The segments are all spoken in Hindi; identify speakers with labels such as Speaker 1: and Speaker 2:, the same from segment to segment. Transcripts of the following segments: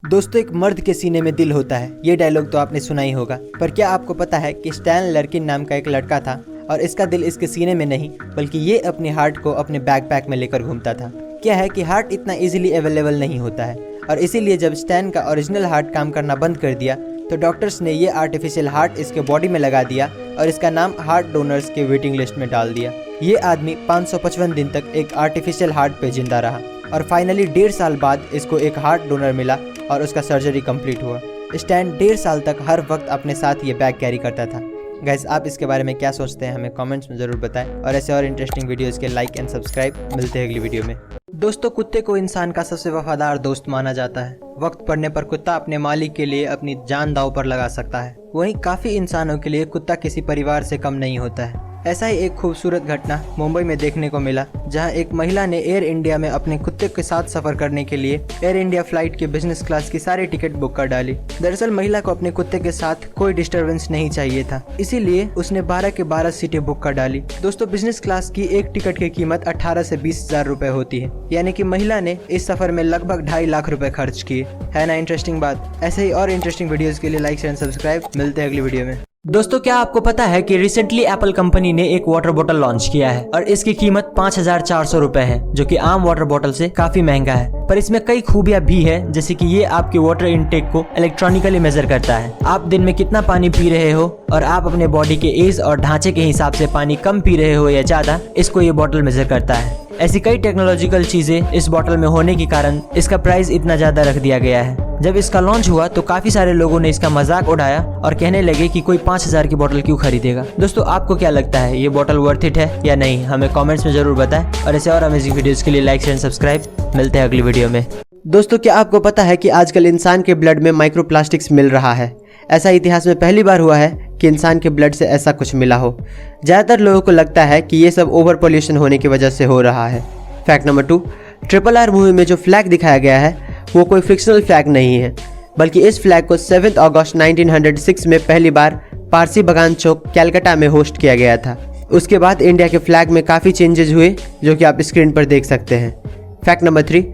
Speaker 1: दोस्तों, एक मर्द के सीने में दिल होता है, ये डायलॉग तो आपने सुना ही होगा। पर क्या आपको पता है कि स्टैन लर्किन नाम का एक लड़का था और इसका दिल इसके सीने में नहीं बल्कि ये अपने हार्ट को अपने बैकपैक में लेकर घूमता था। क्या है कि हार्ट इतना इजीली अवेलेबल नहीं होता है और इसीलिए जब स्टैन का ओरिजिनल हार्ट काम करना बंद कर दिया तो डॉक्टर्स ने ये आर्टिफिशियल हार्ट इसके बॉडी में लगा दिया और इसका नाम हार्ट डोनर्स के वेटिंग लिस्ट में डाल दिया। ये आदमी 555 दिन तक एक आर्टिफिशियल हार्ट पे जिंदा रहा और फाइनली 1.5 साल बाद इसको एक हार्ट डोनर मिला और उसका सर्जरी कंप्लीट हुआ। स्टैन 1.5 साल तक हर वक्त अपने साथ ये बैग कैरी करता था। गाइस, आप इसके बारे में क्या सोचते हैं हमें कमेंट्स में ज़रूर बताएं और ऐसे और इंटरेस्टिंग वीडियोस के लाइक एंड सब्सक्राइब। मिलते हैं अगली वीडियो में। दोस्तों, कुत्ते को इंसान का सबसे वफादार दोस्त माना जाता है। वक्त पड़ने पर कुत्ता अपने मालिक के लिए अपनी जान दांव पर लगा सकता है। वहीं काफ़ी इंसानों के लिए कुत्ता किसी परिवार से कम नहीं होता है। ऐसा ही एक खूबसूरत घटना मुंबई में देखने को मिला, जहां एक महिला ने एयर इंडिया में अपने कुत्ते के साथ सफर करने के लिए एयर इंडिया फ्लाइट के बिजनेस क्लास की सारी टिकट बुक कर डाली। दरअसल महिला को अपने कुत्ते के साथ कोई डिस्टरबेंस नहीं चाहिए था, इसीलिए उसने 12 के 12 सीटें बुक कर डाली। दोस्तों, बिजनेस क्लास की एक टिकट की कीमत 18 से 20 हजार रुपए होती है, यानी कि महिला ने इस सफर में लगभग 2.5 लाख रुपए खर्च किए। है ना इंटरेस्टिंग बात। ऐसे ही और इंटरेस्टिंग वीडियोस के लिए लाइक शेयर एंड सब्सक्राइब। मिलते हैं अगली वीडियो में। दोस्तों, क्या आपको पता है कि रिसेंटली एप्पल कंपनी ने एक वाटर बोतल लॉन्च किया है और इसकी कीमत 5400 रुपए है, जो कि आम वाटर बोतल से काफी महंगा है। पर इसमें कई खूबियां भी है, जैसे कि ये आपके वाटर इनटेक को इलेक्ट्रॉनिकली मेजर करता है। आप दिन में कितना पानी पी रहे हो और आप अपने बॉडी के एज और ढांचे के हिसाब से पानी कम पी रहे हो या ज्यादा, इसको ये बोतल मेजर करता है। ऐसी कई टेक्नोलॉजिकल चीजें इस बोतल में होने के कारण इसका प्राइस इतना ज्यादा रख दिया गया है। जब इसका लॉन्च हुआ तो काफी सारे लोगों ने इसका मजाक उड़ाया और कहने लगे कि कोई 5000 की बोतल क्यों खरीदेगा। दोस्तों, आपको क्या लगता है, ये बोतल वर्थ इट है या नहीं? हमें कमेंट्स में जरूर बताएं और ऐसे और अमेजिंग वीडियोस के लिए लाइक शेयर सब्सक्राइब। मिलते हैं अगली वीडियो में। दोस्तों, क्या आपको पता है कि आजकल इंसान के ब्लड में माइक्रोप्लास्टिक्स मिल रहा है? ऐसा इतिहास में पहली बार हुआ है कि इंसान के ब्लड से ऐसा कुछ मिला हो। ज़्यादातर लोगों को लगता है कि ये सब ओवर पॉल्यूशन होने की वजह से हो रहा है। फैक्ट नंबर 2, RRR मूवी में जो फ्लैग दिखाया गया है वो कोई फिक्शनल फ्लैग नहीं है, बल्कि इस फ्लैग को 7 अगस्त 1906 में पहली बार पारसी बगान चौक कैलकाटा में होस्ट किया गया था। उसके बाद इंडिया के फ्लैग में काफ़ी चेंजेस हुए, जो कि आप स्क्रीन पर देख सकते हैं। फैक्ट नंबर 3,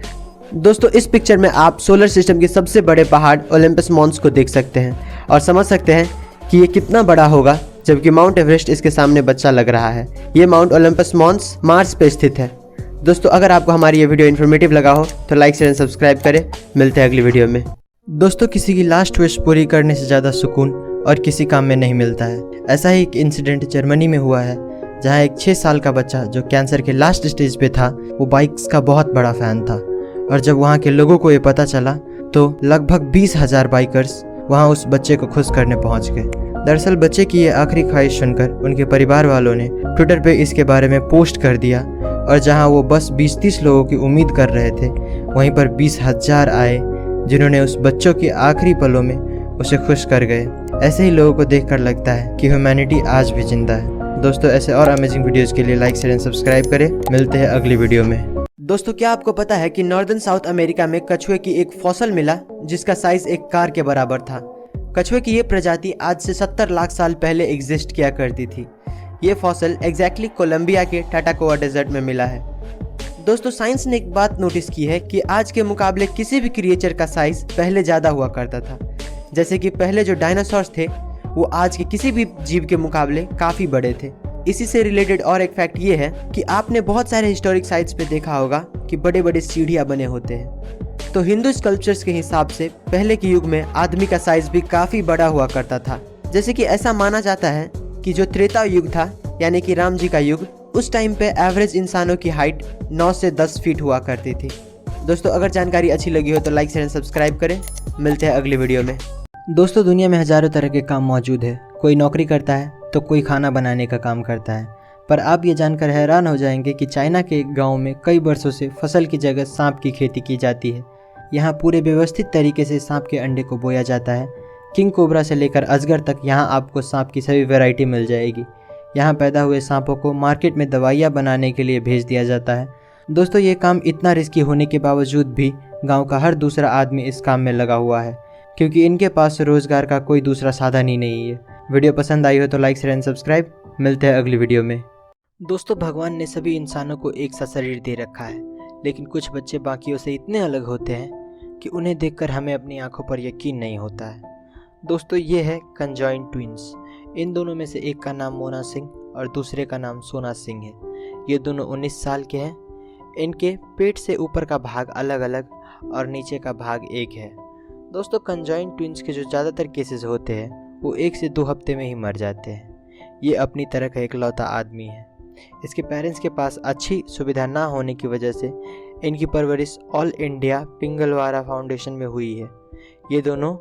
Speaker 1: दोस्तों, इस पिक्चर में आप सोलर सिस्टम के सबसे बड़े पहाड़ ओलंपस मॉन्स को देख सकते हैं और समझ सकते हैं कि ये कितना बड़ा होगा, जबकि माउंट एवरेस्ट इसके सामने बच्चा लग रहा है। ये माउंट ओलंपस मॉन्स मार्स पे स्थित है। दोस्तों, अगर आपको हमारी ये वीडियो इन्फॉर्मेटिव लगा हो तो लाइक शेयर एंड सब्सक्राइब करें। मिलते हैं अगली वीडियो में। दोस्तों, किसी की लास्ट विश पूरी करने से ज़्यादा सुकून और किसी काम में नहीं मिलता है। ऐसा ही एक इंसिडेंट जर्मनी में हुआ है, जहां एक 6 साल का बच्चा जो कैंसर के लास्ट स्टेज पे था, वो बाइक्स का बहुत बड़ा फ़ैन था और जब वहाँ के लोगों को ये पता चला तो लगभग 20,000 बाइकर्स वहाँ उस बच्चे को खुश करने पहुँच गए। दरअसल बच्चे की ये आखिरी ख्वाहिश सुनकर उनके परिवार वालों ने ट्विटर पे इसके बारे में पोस्ट कर दिया और जहां वो बस 20-30 लोगों की उम्मीद कर रहे थे, वहीं पर 20,000 आए जिन्होंने उस बच्चों के आखिरी पलों में उसे खुश कर गए। ऐसे ही लोगों को देखकर लगता है कि ह्यूमैनिटी आज भी जिंदा है। दोस्तों, ऐसे और अमेजिंग वीडियोस के लिए लाइक शेयर एंड सब्सक्राइब करें। मिलते हैं अगली वीडियो में। दोस्तों, क्या आपको पता है कि नॉर्दर्न साउथ अमेरिका में कछुए की एक फॉसल मिला जिसका साइज एक कार के बराबर था। कछुए की ये प्रजाति आज से 70 लाख साल पहले एग्जिस्ट किया करती थी। ये फॉसल एग्जैक्टली कोलंबिया के टाटाकोआ डेजर्ट में मिला है। दोस्तों, साइंस ने एक बात नोटिस की है कि आज के मुकाबले किसी भी क्रिएचर का साइज पहले ज़्यादा हुआ करता था। जैसे कि पहले जो डायनासोर्स थे वो आज के किसी भी जीव के मुकाबले काफ़ी बड़े थे। इसी से रिलेटेड और एक फैक्ट ये है कि आपने बहुत सारे हिस्टोरिक साइट्स पे देखा होगा कि बड़े बड़े सीढ़ियाँ बने होते हैं। तो हिंदू स्कल्पचर्स के हिसाब से पहले के युग में आदमी का साइज भी काफ़ी बड़ा हुआ करता था। जैसे कि ऐसा माना जाता है कि जो त्रेता युग था, यानी कि राम जी का युग, उस टाइम पे एवरेज इंसानों की हाइट 9 से 10 फीट हुआ करती थी। दोस्तों, अगर जानकारी अच्छी लगी हो तो लाइक शेयर सब्सक्राइब करें। मिलते हैं अगली वीडियो में। दोस्तों, दुनिया में हज़ारों तरह के काम मौजूद है। कोई नौकरी करता है तो कोई खाना बनाने का काम करता है। पर आप ये जानकर हैरान हो जाएंगे कि चाइना के एक गाँव में कई वर्षों से फसल की जगह सांप की खेती की जाती है। यहाँ पूरे व्यवस्थित तरीके से सांप के अंडे को बोया जाता है। किंग कोबरा से लेकर अजगर तक यहाँ आपको सांप की सभी वैरायटी मिल जाएगी। यहाँ पैदा हुए सांपों को मार्केट में दवाइयाँ बनाने के लिए भेज दिया जाता है। दोस्तों, ये काम इतना रिस्की होने के बावजूद भी गांव का हर दूसरा आदमी इस काम में लगा हुआ है, क्योंकि इनके पास रोज़गार का कोई दूसरा साधन ही नहीं है। वीडियो पसंद आई हो तो लाइक शेयर एंड सब्सक्राइब। मिलते हैं अगली वीडियो में। दोस्तों, भगवान ने सभी इंसानों को एक सा शरीर दे रखा है, लेकिन कुछ बच्चे बाकियों से इतने अलग होते हैं कि उन्हें देखकर हमें अपनी आंखों पर यकीन नहीं होता है। दोस्तों, ये है कंजॉइंट ट्विंस। इन दोनों में से एक का नाम मोना सिंह और दूसरे का नाम सोना सिंह है। ये दोनों 19 साल के हैं। इनके पेट से ऊपर का भाग अलग अलग और नीचे का भाग एक है। दोस्तों, कंजॉइंट ट्विंस के जो ज़्यादातर केसेस होते हैं वो 1 से 2 हफ्ते में ही मर जाते हैं। ये अपनी तरह का इकलौता आदमी है। इसके पेरेंट्स के पास अच्छी सुविधा ना होने की वजह से इनकी परवरिश ऑल इंडिया पिंगलवारा फाउंडेशन में हुई है। ये दोनों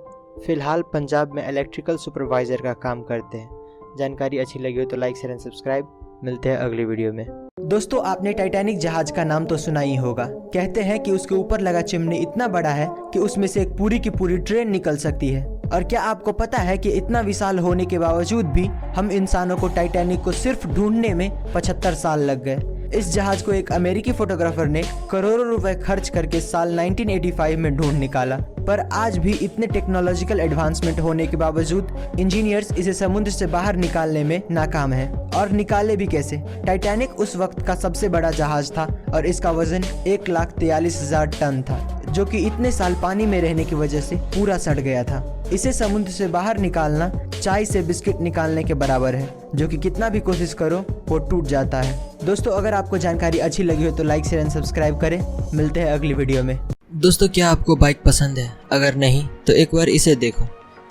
Speaker 1: फ़िलहाल पंजाब में इलेक्ट्रिकल सुपरवाइज़र का काम करते हैं। जानकारी अच्छी लगी हो तो लाइक शेयर एंड सब्सक्राइब। मिलते हैं अगली वीडियो में। दोस्तों, आपने टाइटैनिक जहाज का नाम तो सुना ही होगा। कहते हैं कि उसके ऊपर लगा चिमनी इतना बड़ा है कि उसमें से एक पूरी की पूरी ट्रेन निकल सकती है। और क्या आपको पता है कि इतना विशाल होने के बावजूद भी हम इंसानों को टाइटैनिक को सिर्फ ढूंढने में 75 साल लग गए। इस जहाज को एक अमेरिकी फोटोग्राफर ने करोड़ों रुपए खर्च करके साल 1985 में ढूंढ निकाला। पर आज भी इतने टेक्नोलॉजिकल एडवांसमेंट होने के बावजूद इंजीनियर्स इसे समुद्र से बाहर निकालने में नाकाम हैं। और निकाले भी कैसे? टाइटैनिक उस वक्त का सबसे बड़ा जहाज था और इसका वजन 1,43,000 टन था, जो कि इतने साल पानी में रहने की वजह से पूरा सड़ गया था। इसे समुद्र से बाहर निकालना चाय से बिस्किट निकालने के बराबर है, जो कि कितना भी कोशिश करो वो टूट जाता है। दोस्तों, अगर आपको जानकारी अच्छी लगी हो तो लाइक शेयर एंड सब्सक्राइब करें। मिलते हैं अगली वीडियो में। दोस्तों, क्या आपको बाइक पसंद है? अगर नहीं तो एक बार इसे देखो।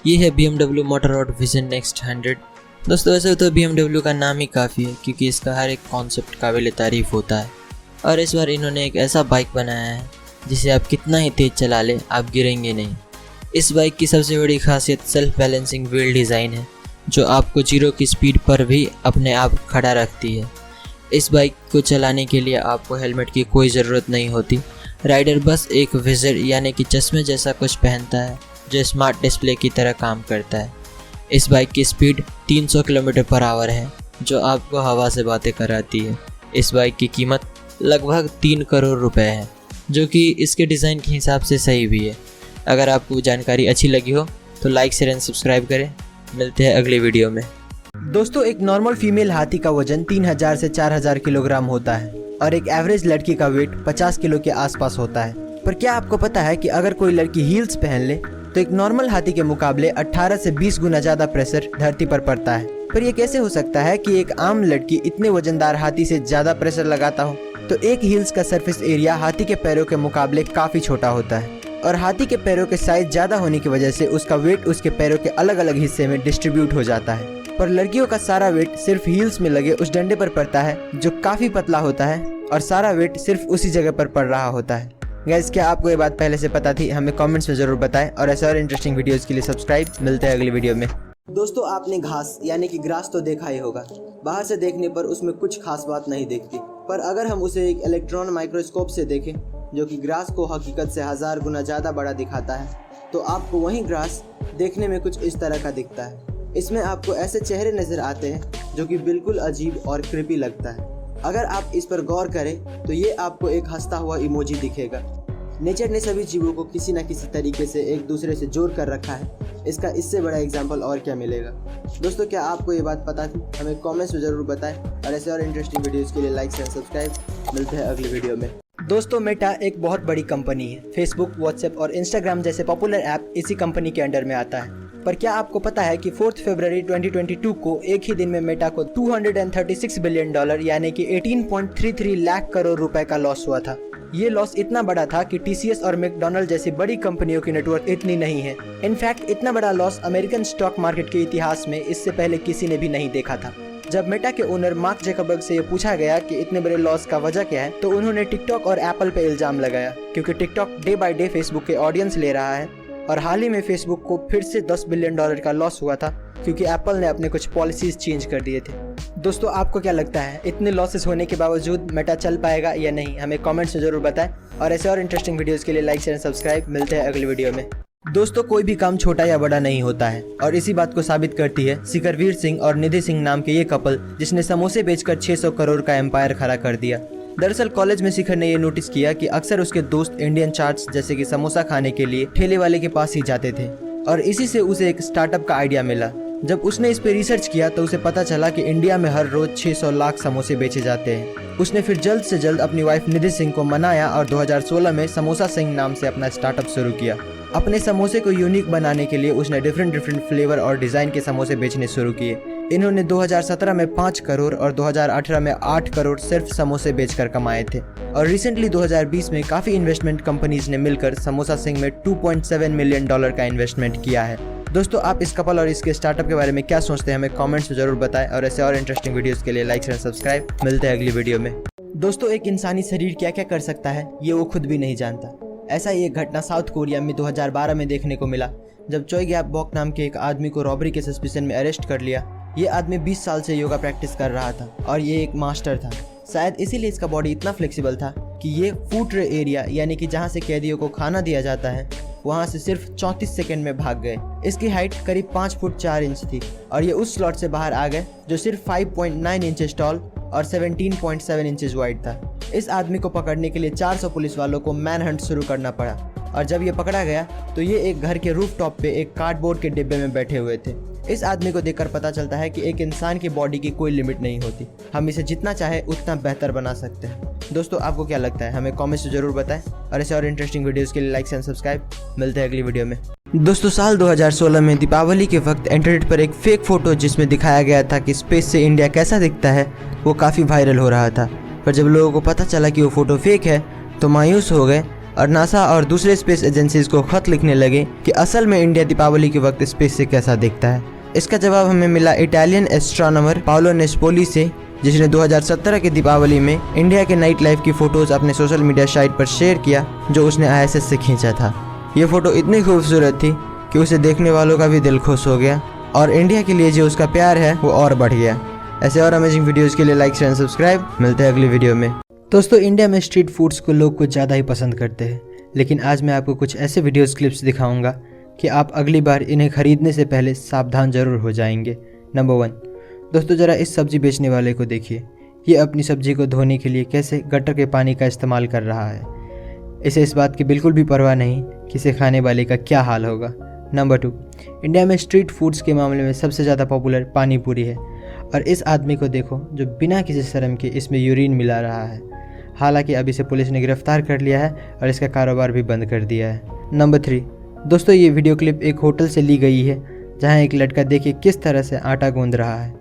Speaker 1: ये है BMW मोटररॉड विजन नेक्स्ट 100। दोस्तों, वैसे तो BMW का नाम ही काफ़ी है क्योंकि इसका हर एक कॉन्सेप्ट काबिल तारीफ़ होता है। और इस बार इन्होंने एक ऐसा बाइक बनाया है जिसे आप कितना ही तेज़ चला लें आप गिरेंगे नहीं। इस बाइक की सबसे बड़ी खासियत सेल्फ बैलेंसिंग व्हील डिज़ाइन है, जो आपको 0 की स्पीड पर भी अपने आप खड़ा रखती है। इस बाइक को चलाने के लिए आपको हेलमेट की कोई ज़रूरत नहीं होती। राइडर बस एक विज़र यानी कि चश्मे जैसा कुछ पहनता है जो स्मार्ट डिस्प्ले की तरह काम करता है। इस बाइक की स्पीड 300 किलोमीटर पर आवर है, जो आपको हवा से बातें कराती है। इस बाइक की कीमत लगभग 3 करोड़ रुपए है, जो कि इसके डिज़ाइन के हिसाब से सही भी है। अगर आपको जानकारी अच्छी लगी हो तो लाइक शेयर एंड सब्सक्राइब करें। मिलते हैं अगली वीडियो में। दोस्तों, एक नॉर्मल फीमेल हाथी का वजन 3000 से 4000 किलोग्राम होता है और एक एवरेज लड़की का वेट 50 किलो के आसपास होता है। पर क्या आपको पता है कि अगर कोई लड़की हील्स पहन ले तो एक नॉर्मल हाथी के मुकाबले 18 से 20 गुना ज़्यादा प्रेशर धरती पर पड़ता है? पर यह कैसे हो सकता है कि एक आम लड़की इतने वजनदार हाथी से ज़्यादा प्रेशर लगाता हो? तो एक हील्स का सरफेस एरिया हाथी के पैरों के मुकाबले काफ़ी छोटा होता है और हाथी के पैरों के साइज ज़्यादा होने की वजह से उसका वेट उसके पैरों के अलग अलग हिस्से में डिस्ट्रीब्यूट हो जाता है। पर लड़कियों का सारा वेट सिर्फ हील्स में लगे उस डंडे पर पड़ता है, जो काफ़ी पतला होता है और सारा वेट सिर्फ उसी जगह पर पड़ रहा होता है। गाइस, क्या आपको ये बात पहले से पता थी? हमें कमेंट्स में ज़रूर बताएं और ऐसे और इंटरेस्टिंग वीडियोज़ के लिए सब्सक्राइब। मिलते हैं अगली वीडियो में। दोस्तों, आपने घास यानी कि ग्रास तो देखा ही होगा। बाहर से देखने पर उसमें कुछ खास बात नहीं दिखती, पर अगर हम उसे एक इलेक्ट्रॉन माइक्रोस्कोप से देखें जो कि ग्रास को हकीकत से 1000 गुना ज़्यादा बड़ा दिखाता है, तो आपको वही ग्रास देखने में कुछ इस तरह का दिखता है। इसमें आपको ऐसे चेहरे नज़र आते हैं जो कि बिल्कुल अजीब और क्रिपी लगता है। अगर आप इस पर गौर करें तो ये आपको एक हंसता हुआ इमोजी दिखेगा। नेचर ने सभी जीवों को किसी न किसी तरीके से एक दूसरे से जोड़ कर रखा है। इसका इससे बड़ा एग्जाम्पल और क्या मिलेगा? दोस्तों, क्या आपको ये बात पता थी? हमें कमेंट्स में ज़रूर बताएं और ऐसे और इंटरेस्टिंग वीडियोज़ के लिए लाइक शेयर सब्सक्राइब। मिलते हैं अगली वीडियो में। दोस्तों, मेटा एक बहुत बड़ी कंपनी है। फेसबुक, व्हाट्सएप और इंस्टाग्राम जैसे पॉपुलर ऐप इसी कंपनी के अंडर में आता है। पर क्या आपको पता है कि 4 फरवरी 2022 को एक ही दिन में मेटा को $236 बिलियन यानी कि 18.33 लाख करोड़ रुपए का लॉस हुआ था। ये लॉस इतना बड़ा था कि TCS और मैकडॉनल्ड जैसी बड़ी कंपनियों की नेटवर्क इतनी नहीं है। इनफैक्ट इतना बड़ा लॉस अमेरिकन स्टॉक मार्केट के इतिहास में इससे पहले किसी ने भी नहीं देखा था। जब मेटा के ओनर मार्क ज़करबर्ग से ये पूछा गया कि इतने बड़े लॉस का वजह क्या है, तो उन्होंने टिकटॉक और एप्पल पे इल्ज़ाम लगाया, क्योंकि TikTok day by day Facebook के ऑडियंस ले रहा है और हाल ही में फेसबुक को फिर से $10 बिलियन का लॉस हुआ था क्योंकि एप्पल ने अपने कुछ पॉलिसीज चेंज कर दिए थे। दोस्तों, आपको क्या लगता है, इतने लॉसेस होने के बावजूद मेटा चल पाएगा या नहीं? हमें कमेंट्स में ज़रूर बताएं और ऐसे और इंटरेस्टिंग वीडियोज़ के लिए लाइक शेयर सब्सक्राइब। मिलते हैं अगली वीडियो में। दोस्तों, कोई भी काम छोटा या बड़ा नहीं होता है और इसी बात को साबित करती है शिखरवीर सिंह और निधि सिंह नाम के ये कपल, जिसने समोसे बेचकर 600 करोड़ का एम्पायर खड़ा कर दिया। दरअसल कॉलेज में शिखर ने ये नोटिस किया कि अक्सर उसके दोस्त इंडियन चाट्स जैसे कि समोसा खाने के लिए ठेले वाले के पास ही जाते थे और इसी से उसे एक स्टार्टअप का आइडिया मिला। जब उसने इस पे रिसर्च किया तो उसे पता चला कि इंडिया में हर रोज 600 लाख समोसे बेचे जाते हैं। उसने फिर जल्द से जल्द अपनी वाइफ निधि सिंह को मनाया और 2016 में समोसा सिंह नाम से अपना स्टार्टअप शुरू किया। अपने समोसे को यूनिक बनाने के लिए उसने डिफरेंट फ्लेवर और डिज़ाइन के समोसे बेचने शुरू किए। इन्होंने 2017 में 5 करोड़ और 2018 में 8 करोड़ सिर्फ समोसे बेचकर कमाए थे। और रिसेंटली 2020 में काफ़ी इन्वेस्टमेंट कंपनीज ने मिलकर समोसा सिंह में $2.7 मिलियन का इन्वेस्टमेंट किया है। दोस्तों, आप इस कपल और इसके स्टार्टअप के बारे में क्या सोचते हैं, हमें कमेंट्स में जरूर बताएं। और ऐसे और इंटरेस्टिंग वीडियोस के लिए लाइक एंड सब्सक्राइब। मिलते हैं अगली वीडियो में। दोस्तों, एक इंसानी शरीर क्या क्या कर सकता है ये वो खुद भी नहीं जानता। ऐसा ही एक घटना साउथ कोरिया में 2012 में देखने को मिला, जब चोई गैप बॉक नाम के एक आदमी को रॉबरी के सस्पिशन में अरेस्ट कर लिया। ये आदमी 20 साल से योगा प्रैक्टिस कर रहा था और ये एक मास्टर था। शायद इसीलिए इसका बॉडी इतना फ्लेक्सिबल था कि ये फूड ट्रे एरिया यानी कि जहाँ से कैदियों को खाना दिया जाता है वहाँ से सिर्फ 34 सेकंड में भाग गए। इसकी हाइट करीब 5 फुट 4 इंच थी और ये उस स्लॉट से बाहर आ गए जो सिर्फ 5.9 इंचेस टॉल और 17.7 इंचेस वाइड था। इस आदमी को पकड़ने के लिए 400 पुलिस वालों को मैन हंट शुरू करना पड़ा और जब ये पकड़ा गया तो ये एक घर के रूफ टॉप पे एक कार्डबोर्ड के डिब्बे में बैठे हुए थे। इस आदमी को देखकर पता चलता है कि एक इंसान की बॉडी की कोई लिमिट नहीं होती, हम इसे जितना चाहे उतना बेहतर बना सकते हैं। दोस्तों, आपको क्या लगता है, हमें कमेंट्स में जरूर बताएं। और ऐसे और इंटरेस्टिंग वीडियोस के लिए लाइक एंड सब्सक्राइब। मिलते हैं अगली वीडियो में। दोस्तों, साल 2016 में दीपावली के वक्त इंटरनेट पर एक फेक फोटो जिसमें दिखाया गया था कि स्पेस से इंडिया कैसा दिखता है वो काफ़ी वायरल हो रहा था। पर जब लोगों को पता चला कि वो फोटो फेक है तो मायूस हो गए और नासा और दूसरे स्पेस एजेंसीज को खत लिखने लगे कि असल में इंडिया दीपावली के वक्त स्पेस से कैसा दिखता है। इसका जवाब हमें मिला इटालियन एस्ट्रोनॉमर पाओलो नेस्पोली से, जिसने 2017 के दीपावली में इंडिया के नाइट लाइफ की फ़ोटोज़ अपने सोशल मीडिया साइट पर शेयर किया जो उसने ISS से खींचा था। ये फ़ोटो इतनी खूबसूरत थी कि उसे देखने वालों का भी दिल खुश हो गया और इंडिया के लिए जो उसका प्यार है वो और बढ़ गया। ऐसे और अमेजिंग वीडियोज़ के लिए लाइक एंड सब्सक्राइब। मिलते हैं अगली वीडियो में। दोस्तों, इंडिया में स्ट्रीट फूड्स को लोग कुछ ज़्यादा ही पसंद करते हैं, लेकिन आज मैं आपको कुछ ऐसे वीडियोज़ क्लिप्स दिखाऊंगा कि आप अगली बार इन्हें खरीदने से पहले सावधान जरूर हो जाएंगे। नंबर 1, दोस्तों ज़रा इस सब्ज़ी बेचने वाले को देखिए। ये अपनी सब्ज़ी को धोने के लिए कैसे गटर के पानी का इस्तेमाल कर रहा है। इसे इस बात की बिल्कुल भी परवाह नहीं कि इसे खाने वाले का क्या हाल होगा। नंबर 2, इंडिया में स्ट्रीट फूड्स के मामले में सबसे ज़्यादा पॉपुलर पानी पूरी है और इस आदमी को देखो जो बिना किसी शर्म के इसमें यूरिन मिला रहा है। हालांकि अब इसे पुलिस ने गिरफ्तार कर लिया है और इसका कारोबार भी बंद कर दिया है। नंबर 3, दोस्तों ये वीडियो क्लिप एक होटल से ली गई है जहां एक लड़का देखिए किस तरह से आटा गूंद रहा है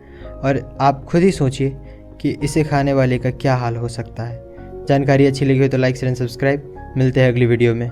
Speaker 1: और आप खुद ही सोचिए कि इसे खाने वाले का क्या हाल हो सकता है। जानकारी अच्छी लगी हो तो लाइक एंड सब्सक्राइब। मिलते हैं अगली वीडियो में।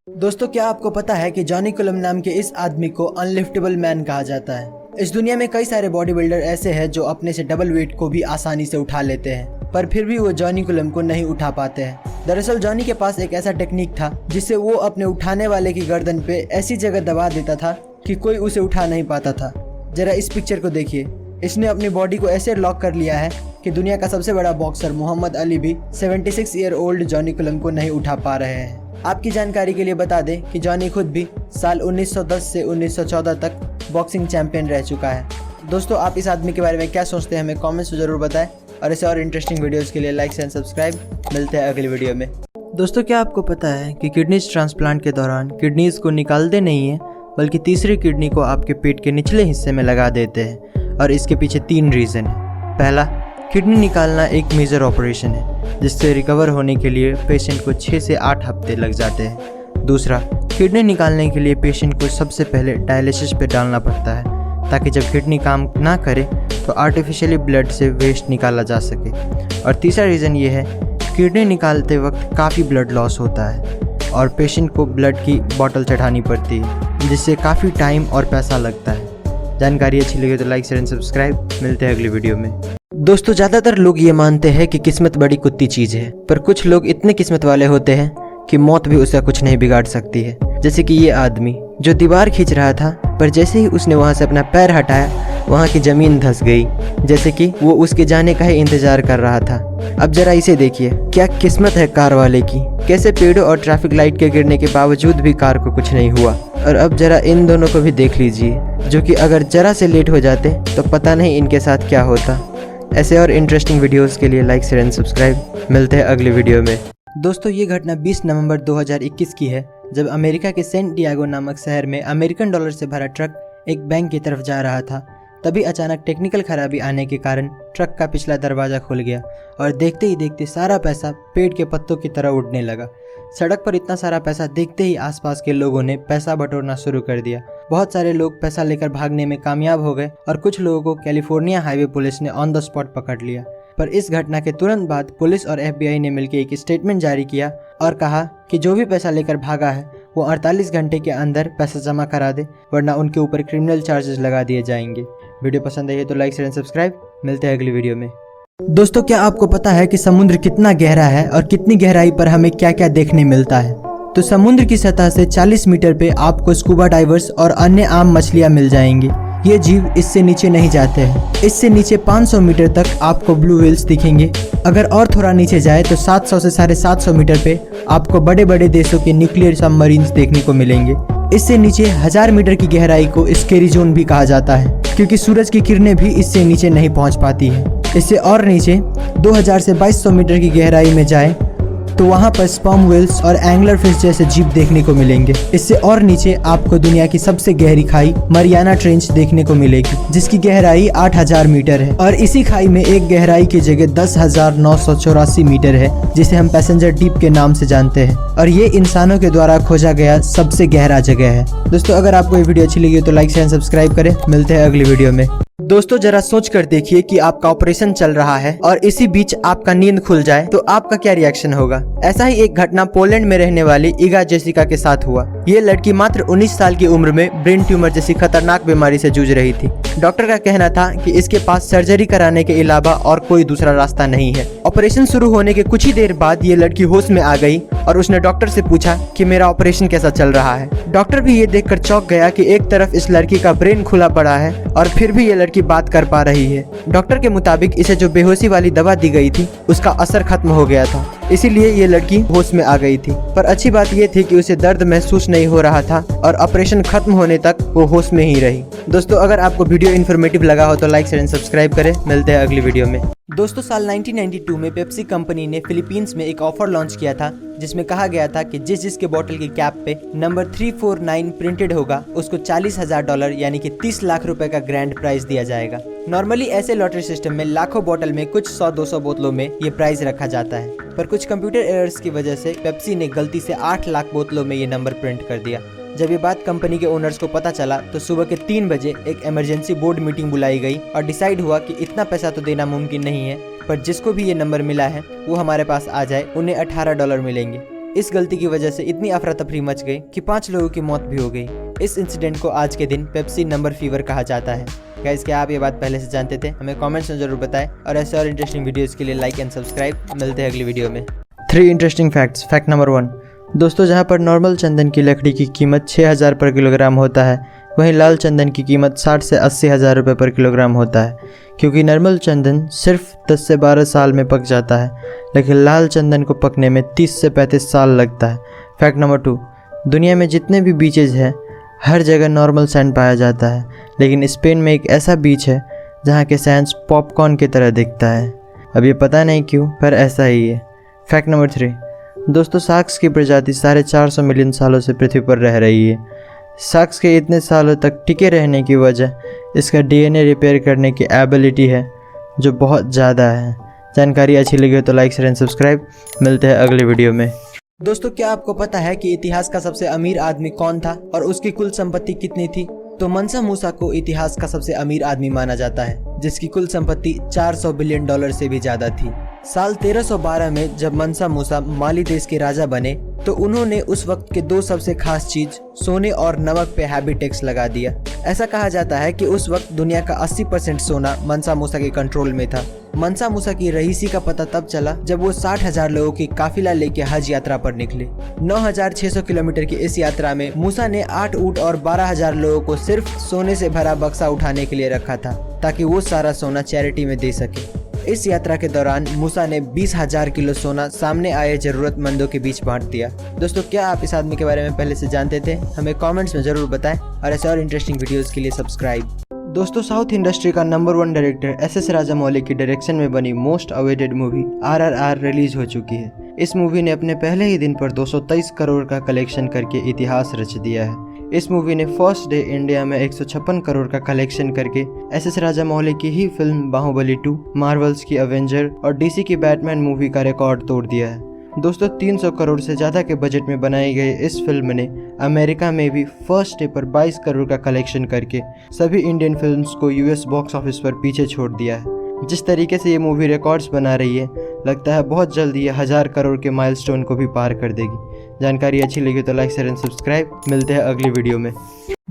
Speaker 1: दोस्तों, क्या आपको पता है कि जॉनी कुलम नाम के इस आदमी को अनलिफ्टेबल मैन कहा जाता है। इस दुनिया में कई सारे बॉडी बिल्डर ऐसे हैं जो अपने से डबल वेट को भी आसानी से उठा लेते हैं, पर फिर भी वो जॉनी कुलम को नहीं उठा पाते हैं। दरअसल जॉनी के पास एक ऐसा टेक्निक था जिससे वो अपने उठाने वाले की गर्दन पे ऐसी जगह दबा देता था कि कोई उसे उठा नहीं पाता था। जरा इस पिक्चर को देखिए। इसने अपनी बॉडी को ऐसे लॉक कर लिया है कि दुनिया का सबसे बड़ा बॉक्सर मोहम्मद अली भी 76 ईयर ओल्ड जॉनी कुलम को नहीं उठा पा रहे हैं। आपकी जानकारी के लिए बता दें कि जॉनी खुद भी साल 1910 से 1914 तक बॉक्सिंग चैंपियन रह चुका है। दोस्तों, आप इस आदमी के बारे में क्या सोचते हैं, हमें कमेंट्स में जरूर बताएं। और ऐसे और इंटरेस्टिंग वीडियोस के लिए लाइक एंड सब्सक्राइब। मिलते हैं अगली वीडियो में। दोस्तों, क्या आपको पता है कि किडनीज ट्रांसप्लांट के दौरान किडनीज को निकालते नहीं है बल्कि तीसरी किडनी को आपके पेट के निचले हिस्से में लगा देते हैं और इसके पीछे 3 रीज़न है। पहला, किडनी निकालना एक मेजर ऑपरेशन है जिससे रिकवर होने के लिए पेशेंट को 6 से 8 हफ्ते लग जाते हैं। दूसरा, किडनी निकालने के लिए पेशेंट को सबसे पहले डायलिसिस पे डालना पड़ता है ताकि जब किडनी काम ना करे तो आर्टिफिशियली ब्लड से वेस्ट निकाला जा सके। और तीसरा रीज़न ये है, किडनी निकालते वक्त काफ़ी ब्लड लॉस होता है और पेशेंट को ब्लड की बोतल चढ़ानी पड़ती है जिससे काफ़ी टाइम और पैसा लगता है। जानकारी अच्छी लगी तो लाइक एंड सब्सक्राइब। मिलते हैं अगली वीडियो में। दोस्तों, ज़्यादातर लोग ये मानते हैं कि किस्मत बड़ी कुत्ती चीज़ है, पर कुछ लोग इतने किस्मत वाले होते हैं कि मौत भी उसका कुछ नहीं बिगाड़ सकती है। जैसे कि ये आदमी जो दीवार खींच रहा था, पर जैसे ही उसने वहाँ से अपना पैर हटाया वहाँ की ज़मीन धंस गई, जैसे कि वो उसके जाने का ही इंतज़ार कर रहा था। अब जरा इसे देखिए, क्या किस्मत है कार वाले की। कैसे पेड़ों और ट्रैफिक लाइट के गिरने के बावजूद भी कार को कुछ नहीं हुआ। और अब जरा इन दोनों को भी देख लीजिए, जो कि अगर जरा से लेट हो जाते तो पता नहीं इनके साथ क्या होता। ऐसे और इंटरेस्टिंग वीडियोस के लिए लाइक एंड सब्सक्राइब। मिलते हैं अगली वीडियो में। दोस्तों, ये घटना 20 नवंबर 2021 की है, जब अमेरिका के सेंट डिएगो नामक शहर में अमेरिकन डॉलर से भरा ट्रक एक बैंक की तरफ जा रहा था। तभी अचानक टेक्निकल खराबी आने के कारण ट्रक का पिछला दरवाज़ा खुल गया और देखते ही देखते सारा पैसा पेड़ के पत्तों की तरह उड़ने लगा। सड़क पर इतना सारा पैसा देखते ही आसपास के लोगों ने पैसा बटोरना शुरू कर दिया। बहुत सारे लोग पैसा लेकर भागने में कामयाब हो गए और कुछ लोगों को कैलिफोर्निया हाईवे पुलिस ने ऑन द स्पॉट पकड़ लिया। पर इस घटना के तुरंत बाद पुलिस और FBI ने मिलकर एक स्टेटमेंट जारी किया और कहा कि जो भी पैसा लेकर भागा है वो 48 घंटे के अंदर पैसा जमा करा दे, वरना उनके ऊपर क्रिमिनल चार्जेस लगा दिए जाएंगे। वीडियो पसंद आई है तो लाइक शेयर एंड सब्सक्राइब। मिलते हैं अगली वीडियो में। दोस्तों, क्या आपको पता है कि समुद्र कितना गहरा है और कितनी गहराई पर हमें क्या क्या देखने मिलता है? तो समुद्र की सतह से 40 मीटर पे आपको स्कूबा डाइवर्स और अन्य आम मछलियाँ मिल जाएंगी। ये जीव इससे नीचे नहीं जाते हैं। इससे नीचे 500 मीटर तक आपको ब्लू व्हेल्स दिखेंगे। अगर और थोड़ा नीचे जाए तो 700 से 750 मीटर पे आपको बड़े बड़े देशों के न्यूक्लियर सबमरीन्स देखने को मिलेंगे। इससे नीचे 1000 मीटर की गहराई को स्केरी जोन भी कहा जाता है, क्योंकि सूरज की किरणें भी इससे नीचे नहीं पहुंच पाती हैं। इससे और नीचे 2000 से 2200 मीटर की गहराई में जाए तो वहाँ पर स्पर्म व्हेल्स और एंगलर फिश जैसे जीव देखने को मिलेंगे। इससे और नीचे आपको दुनिया की सबसे गहरी खाई मरियाना ट्रेंच देखने को मिलेगी, जिसकी गहराई 8000 मीटर है। और इसी खाई में एक गहराई की जगह 10,984 मीटर है, जिसे हम पैसेंजर डीप के नाम से जानते हैं। और ये इंसानों के द्वारा खोजा गया सबसे गहरा जगह है। दोस्तों, अगर आपको ये वीडियो अच्छी लगी तो लाइक शेयर सब्सक्राइब करें। मिलते हैं अगली वीडियो में। दोस्तों, जरा सोच कर देखिए कि आपका ऑपरेशन चल रहा है और इसी बीच आपका नींद खुल जाए तो आपका क्या रिएक्शन होगा। ऐसा ही एक घटना पोलैंड में रहने वाली इगा जेसिका के साथ हुआ। ये लड़की मात्र 19 साल की उम्र में ब्रेन ट्यूमर जैसी खतरनाक बीमारी से जूझ रही थी। डॉक्टर का कहना था कि इसके पास सर्जरी कराने के अलावा और कोई दूसरा रास्ता नहीं है। ऑपरेशन शुरू होने के कुछ ही देर बाद ये लड़की होश में आ गई और उसने डॉक्टर से पूछा कि मेरा ऑपरेशन कैसा चल रहा है। डॉक्टर भी ये देखकर चौंक गया कि एक तरफ इस लड़की का ब्रेन खुला पड़ा है और फिर भी ये लड़की बात कर पा रही है। डॉक्टर के मुताबिक इसे जो बेहोशी वाली दवा दी गई थी उसका असर खत्म हो गया था, इसीलिए ये लड़की होश में आ गई थी। पर अच्छी बात ये थी कि उसे दर्द महसूस नहीं हो रहा था और ऑपरेशन खत्म होने तक वो होश में ही रही। दोस्तों, अगर आपको वीडियो इन्फॉर्मेटिव लगा हो तो लाइक शेयर एंड सब्सक्राइब करें। मिलते हैं अगली वीडियो में। दोस्तों, साल 1992 में पेप्सी कंपनी ने फिलीपींस में एक ऑफर लॉन्च किया था, जिसमें कहा गया था कि जिसके बोतल की कैप पे नंबर 349 प्रिंटेड होगा उसको $40,000 यानी कि 30 लाख रुपए का ग्रैंड प्राइज दिया जाएगा। नॉर्मली ऐसे लॉटरी सिस्टम में लाखों बोतल में कुछ 100-200 बोतलों में ये प्राइज रखा जाता है, पर कुछ कंप्यूटर एरर्स की वजह से पेप्सी ने गलती से 8 लाख बोतलों में ये नंबर प्रिंट कर दिया। जब ये बात कंपनी के ओनर्स को पता चला तो सुबह के 3 बजे एक इमरजेंसी बोर्ड मीटिंग बुलाई गई और डिसाइड हुआ कि इतना पैसा तो देना मुमकिन नहीं है, पर जिसको भी ये नंबर मिला है वो हमारे पास आ जाए, उन्हें $18 मिलेंगे। इस गलती की वजह से इतनी अफरा तफरी मच गई कि 5 लोगों की मौत भी हो गई। इस इंसिडेंट को आज के दिन पेप्सी नंबर फीवर कहा जाता है। गाइस, क्या आप ये बात पहले से जानते थे? हमें कमेंट्स में जरूर बताएं और ऐसे और इंटरेस्टिंग वीडियोस के लिए लाइक एंड सब्सक्राइब। मिलते हैं अगली वीडियो में। 3 इंटरेस्टिंग फैक्ट्स। Fact number 1। दोस्तों, जहाँ पर नॉर्मल चंदन की लकड़ी की कीमत 6000 पर किलोग्राम होता है, वहीं लाल चंदन की कीमत 60 से 80 हज़ार रुपये पर किलोग्राम होता है, क्योंकि नॉर्मल चंदन सिर्फ 10 से 12 साल में पक जाता है, लेकिन लाल चंदन को पकने में 30 से 35 साल लगता है। Fact number 2। दुनिया में जितने भी बीचेज हैं हर जगह नॉर्मल सैंड पाया जाता है, लेकिन स्पेन में एक ऐसा बीच है जहाँ के सैंड पॉपकॉर्न की तरह दिखता है। अब ये पता नहीं क्यों, पर ऐसा ही है। Fact number 3। दोस्तों, शार्क्स की प्रजाति 450 मिलियन सालों से पृथ्वी पर रह रही है। शार्क्स के इतने सालों तक टिके रहने की वजह इसका DNA रिपेयर करने की एबिलिटी है, जो बहुत ज़्यादा है। जानकारी अच्छी लगी हो तो लाइक शेयर एंड सब्सक्राइब। मिलते हैं अगले वीडियो में। दोस्तों, क्या आपको पता है कि इतिहास का सबसे अमीर आदमी कौन था और उसकी कुल संपत्ति कितनी थी? तो मंसा मूसा को इतिहास का सबसे अमीर आदमी माना जाता है, जिसकी कुल संपत्ति $400 बिलियन से भी ज्यादा थी। साल 1312 में जब मंसा मूसा माली देश के राजा बने तो उन्होंने उस वक्त के 2 सबसे खास चीज सोने और नमक पे हैवी टैक्स लगा दिया। ऐसा कहा जाता है कि उस वक्त दुनिया का 80% सोना मंसा मूसा के कंट्रोल में था। मंसा मूसा की रईसी का पता तब चला जब वो 60,000 लोगों की काफिला लेके हज यात्रा पर निकले। 9,600 किलोमीटर की इस यात्रा में मूसा ने 8 ऊंट और 12,000 लोगों को सिर्फ सोने से भरा बक्सा उठाने के लिए रखा था, ताकि वो सारा सोना चैरिटी में दे सके। इस यात्रा के दौरान मूसा ने 20,000 किलो सोना सामने आए जरूरतमंदों के बीच बांट दिया। दोस्तों, क्या आप इस आदमी के बारे में पहले से जानते थे? हमें कमेंट्स में जरूर बताएं और ऐसे और इंटरेस्टिंग वीडियोस के लिए सब्सक्राइब। दोस्तों, साउथ इंडस्ट्री का नंबर 1 डायरेक्टर SS राजामौली की डायरेक्शन में बनी most awaited movie RRR release हो चुकी है। इस मूवी ने अपने पहले ही दिन पर 223 करोड़ का कलेक्शन करके इतिहास रच दिया है। इस मूवी ने फर्स्ट डे इंडिया में 156 करोड़ का कलेक्शन करके एस राजामौली की ही फिल्म बाहुबली 2, मार्वल्स की एवेंजर और डीसी की बैटमैन मूवी का रिकॉर्ड तोड़ दिया है। दोस्तों 300 करोड़ से ज़्यादा के बजट में बनाई गई इस फिल्म ने अमेरिका में भी फर्स्ट डे पर 22 करोड़ का कलेक्शन करके सभी इंडियन फिल्म्स को यूएस बॉक्स ऑफिस पर पीछे छोड़ दिया है। जिस तरीके से ये मूवी रिकॉर्ड्स बना रही है, लगता है बहुत जल्द ये 1000 करोड़ के माइलस्टोन को भी पार कर देगी। जानकारी अच्छी लगी तो लाइक शेयर एंड सब्सक्राइब। मिलते हैं अगली वीडियो में।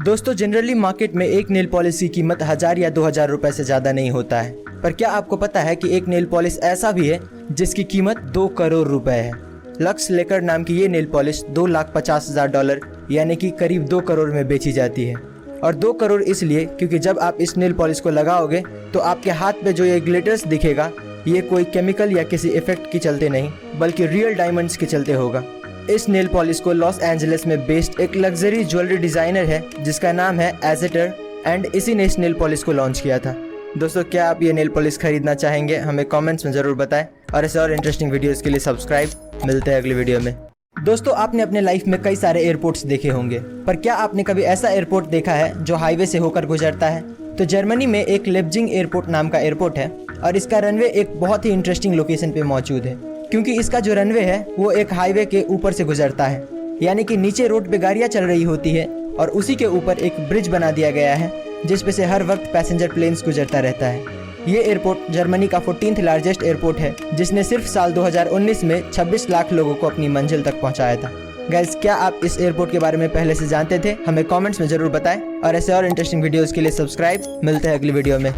Speaker 1: दोस्तों जनरली मार्केट में एक नेल पॉलिश की कीमत 1000 या 2000 रुपए से ज़्यादा नहीं होता है, पर क्या आपको पता है कि एक नेल पॉलिश ऐसा भी है जिसकी कीमत 2 करोड़ रुपए है। लक्स लेकर नाम की ये नेल पॉलिश $2,50,000 यानी कि करीब 2 करोड़ में बेची जाती है। और 2 करोड़ इसलिए क्योंकि जब आप इस नेल पॉलिश को लगाओगे तो आपके हाथ पे जो ये ग्लिटर्स दिखेगा, ये कोई केमिकल या किसी इफेक्ट के चलते नहीं बल्कि रियल डायमंड्स के चलते होगा। इस नेल पॉलिश को लॉस एंजलिस में बेस्ड एक लग्जरी ज्वेलरी डिजाइनर है जिसका नाम है एजेटर, एंड इसी ने इस नेल पॉलिश को लॉन्च किया था। दोस्तों क्या आप ये नेल पॉलिश खरीदना चाहेंगे? हमें कमेंट्स में ज़रूर बताएं और ऐसे और इंटरेस्टिंग वीडियोस के लिए सब्सक्राइब। मिलते हैं अगली वीडियो में। दोस्तों आपने अपने लाइफ में कई सारे एयरपोर्ट्स देखे होंगे, पर क्या आपने कभी ऐसा एयरपोर्ट देखा है जो हाईवे से होकर गुजरता है? तो जर्मनी में एक लेप्जिंग एयरपोर्ट नाम का एयरपोर्ट है और इसका रनवे एक बहुत ही इंटरेस्टिंग लोकेशन पे मौजूद है, क्योंकि इसका जो रनवे है वो एक हाईवे के ऊपर से गुजरता है, यानी कि नीचे रोड पे गाड़ियाँ चल रही होती है और उसी के ऊपर एक ब्रिज बना दिया गया है जिस पे से हर वक्त पैसेंजर प्लेन्स गुजरता रहता है। ये एयरपोर्ट जर्मनी का 14th लार्जेस्ट एयरपोर्ट है जिसने सिर्फ साल 2019 में 26 लाख लोगों को अपनी मंजिल तक पहुंचाया था। गाइस क्या आप इस एयरपोर्ट के बारे में पहले से जानते थे? हमें कमेंट्स में जरूर बताएं और ऐसे और इंटरेस्टिंग वीडियोस के लिए सब्सक्राइब। मिलते हैं अगली वीडियो में।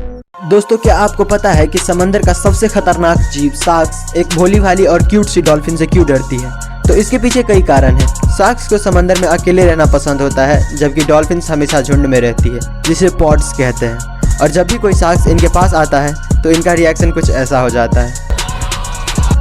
Speaker 1: दोस्तों क्या आपको पता है कि समंदर का सबसे खतरनाक जीव शार्क्स एक भोली भाली और क्यूट सी डॉल्फिन से क्यों डरती है? तो इसके पीछे कई कारण हैं। शार्क्स को समंदर में अकेले रहना पसंद होता है, जबकि डॉल्फिन्स हमेशा झुंड में रहती है, जिसे पॉड्स कहते हैं। और जब भी कोई शार्क्स इनके पास आता है तो इनका रिएक्शन कुछ ऐसा हो जाता है।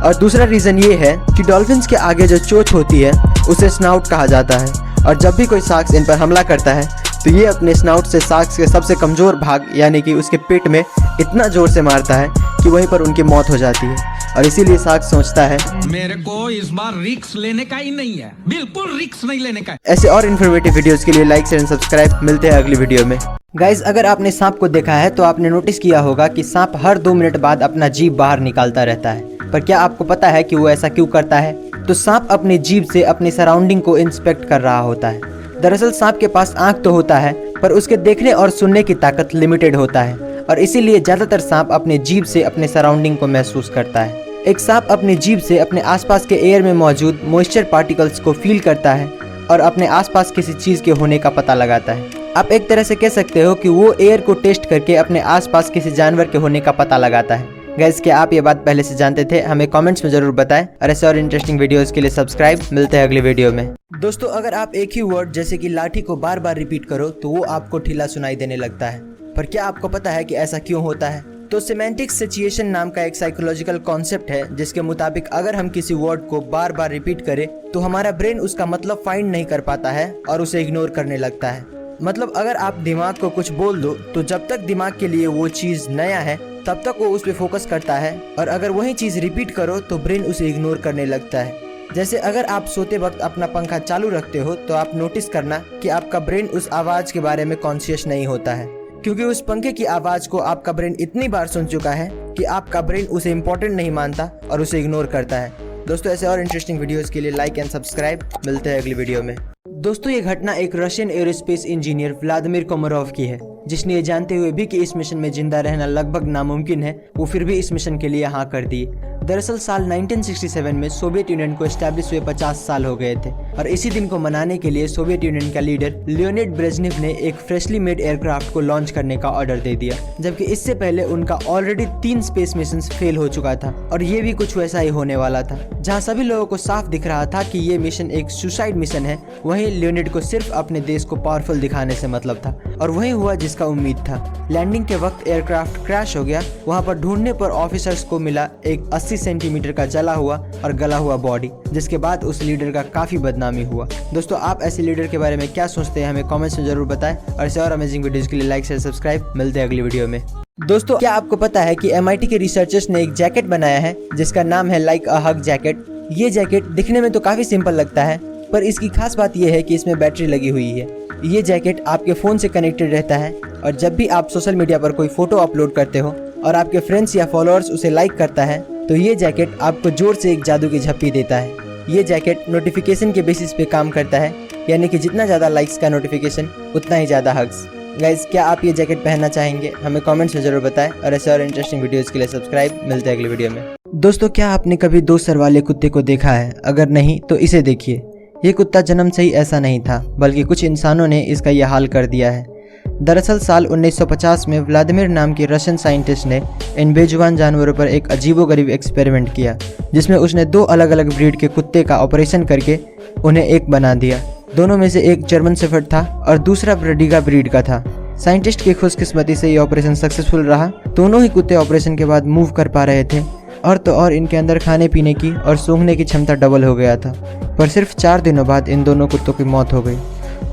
Speaker 1: और दूसरा रीज़न ये है कि डॉल्फिन्स के आगे जो चोंच होती है उसे स्नाउट कहा जाता है, और जब भी कोई शार्क्स इन पर हमला करता है तो ये अपने स्नाउट से शार्क्स के सबसे कमज़ोर भाग यानी कि उसके पेट में इतना ज़ोर से मारता है कि वहीं पर उनकी मौत हो जाती है। और इसीलिए शार्क्स सोचता है
Speaker 2: मेरे को इस बार रिस्क लेने का ही नहीं है, बिल्कुल रिस्क नहीं लेने का।
Speaker 1: ऐसे और इन्फॉर्मेटिव वीडियोस के लिए लाइक शेयर एंड सब्सक्राइब। मिलते हैं अगली वीडियो में। गाइज अगर आपने सांप को देखा है तो आपने नोटिस किया होगा कि सांप हर 2 मिनट बाद अपना जीभ बाहर निकालता रहता है, पर क्या आपको पता है कि वो ऐसा क्यों करता है? तो सांप अपनी जीभ से अपनी सराउंडिंग को इंस्पेक्ट कर रहा होता है। दरअसल सांप के पास आँख तो होता है पर उसके देखने और सुनने की ताकत लिमिटेड होता है, और इसीलिए ज़्यादातर सांप अपने जीभ से अपने सराउंडिंग को महसूस करता है। एक सांप अपनी जीभ से अपने आसपास के एयर में मौजूद मॉइस्चर पार्टिकल्स को फील करता है और अपने आसपास किसी चीज़ के होने का पता लगाता है। आप एक तरह से कह सकते हो कि वो एयर को टेस्ट करके अपने आसपास किसी जानवर के होने का पता लगाता है। गाइस क्या आप ये बात पहले से जानते थे? हमें कमेंट्स में जरूर बताएं और ऐसे और इंटरेस्टिंग वीडियोस के लिए सब्सक्राइब। मिलते हैं अगली वीडियो में। दोस्तों अगर आप एक ही वर्ड जैसे कि लाठी को बार बार रिपीट करो तो वो आपको ढीला सुनाई देने लगता है, पर क्या आपको पता है कि ऐसा क्यों होता है? तो सिमेंटिक सिचुएशन नाम का एक साइकोलॉजिकल कॉन्सेप्ट है जिसके मुताबिक अगर हम किसी वर्ड को बार बार रिपीट करें तो हमारा ब्रेन उसका मतलब फाइंड नहीं कर पाता है और उसे इग्नोर करने लगता है। मतलब अगर आप दिमाग को कुछ बोल दो तो जब तक दिमाग के लिए वो चीज़ नया है तब तक वो उस पर फोकस करता है, और अगर वही चीज़ रिपीट करो तो ब्रेन उसे इग्नोर करने लगता है। जैसे अगर आप सोते वक्त अपना पंखा चालू रखते हो तो आप नोटिस करना कि आपका ब्रेन उस आवाज़ के बारे में कॉन्शियस नहीं होता है, क्योंकि उस पंखे की आवाज़ को आपका ब्रेन इतनी बार सुन चुका है कि आपका ब्रेन उसे इम्पोर्टेंट नहीं मानता और उसे इग्नोर करता है। दोस्तों ऐसे और इंटरेस्टिंग वीडियोस के लिए लाइक एंड सब्सक्राइब। मिलते हैं अगली वीडियो में। दोस्तों ये घटना एक रशियन एरोस्पेस इंजीनियर व्लादिमीर कोमरोव की है, जिसने ये जानते हुए भी कि इस मिशन में जिंदा रहना लगभग नामुमकिन है, वो फिर भी इस मिशन के लिए हाँ कर दिए। दरअसल साल 1967 में सोवियत यूनियन को एस्टैब्लिश हुए 50 साल हो गए थे, और इसी दिन को मनाने के लिए सोवियत यूनियन का लीडर लियोनिड ब्रेजनेव ने एक फ्रेशली मेड एयरक्राफ्ट को लॉन्च करने का ऑर्डर दे दिया, जबकि इससे पहले उनका ऑलरेडी 3 स्पेस मिशन फेल हो चुका था। और ये भी कुछ वैसा ही होने वाला था। जहाँ सभी लोगों को साफ दिख रहा था कि ये मिशन एक सुसाइड मिशन है, वहीं लियोनिड को सिर्फ अपने देश को पावरफुल दिखाने से मतलब था, और वही हुआ जिसका उम्मीद था। लैंडिंग के वक्त एयरक्राफ्ट क्रैश हो गया। वहाँ पर ढूंढने पर ऑफिसर्स को मिला एक 80 सेंटीमीटर का जला हुआ और गला हुआ बॉडी, जिसके बाद उस लीडर का काफी बदनामी हुआ। दोस्तों आप ऐसे लीडर के बारे में क्या सोचते हैं? हमें कमेंट्स में जरूर बताएं, और ऐसे और अमेजिंग वीडियोस के लिए लाइक शेयर सब्सक्राइब। मिलते हैं अगली वीडियो में। दोस्तों क्या आपको पता है कि MIT के रिसर्चर्स ने एक जैकेट बनाया है जिसका नाम है लाइक अ हग जैकेट। ये जैकेट दिखने में तो काफी सिंपल लगता है, पर इसकी खास बात यह है कि इसमें बैटरी लगी हुई है। ये जैकेट आपके फ़ोन से कनेक्टेड रहता है और जब भी आप सोशल मीडिया पर कोई फ़ोटो अपलोड करते हो और आपके फ्रेंड्स या फॉलोअर्स उसे लाइक करता है तो ये जैकेट आपको जोर से एक जादू की झप्पी देता है। ये जैकेट नोटिफिकेशन के बेसिस पे काम करता है, यानी कि जितना ज़्यादा लाइक्स का नोटिफिकेशन उतना ही ज़्यादा हग्स। गाइस, क्या आप ये जैकेट पहनना चाहेंगे? हमें कमेंट्स में ज़रूर बताएं और ऐसे और इंटरेस्टिंग वीडियोज़ के लिए सब्सक्राइब। मिलते हैं अगली वीडियो में। दोस्तों, क्या आपने कभी 2 सर वाले कुत्ते को देखा है? अगर नहीं तो इसे देखिए। ये कुत्ता जन्म से ही ऐसा नहीं था, बल्कि कुछ इंसानों ने इसका यह हाल कर दिया है। दरअसल साल 1950 में व्लादिमीर नाम के रशियन साइंटिस्ट ने इन बेजुबान जानवरों पर एक अजीबोगरीब एक्सपेरिमेंट किया, जिसमें उसने 2 अलग अलग ब्रीड के कुत्ते का ऑपरेशन करके उन्हें एक बना दिया। दोनों में से एक जर्मन शेफर्ड था और दूसरा ब्रडीगा ब्रीड का था। साइंटिस्ट की खुशकिस्मती से ये ऑपरेशन सक्सेसफुल रहा। दोनों ही कुत्ते ऑपरेशन के बाद मूव कर पा रहे थे और तो और इनके अंदर खाने पीने की और सूंघने की क्षमता डबल हो गया था। पर सिर्फ 4 दिनों बाद इन दोनों कुत्तों की मौत हो गई।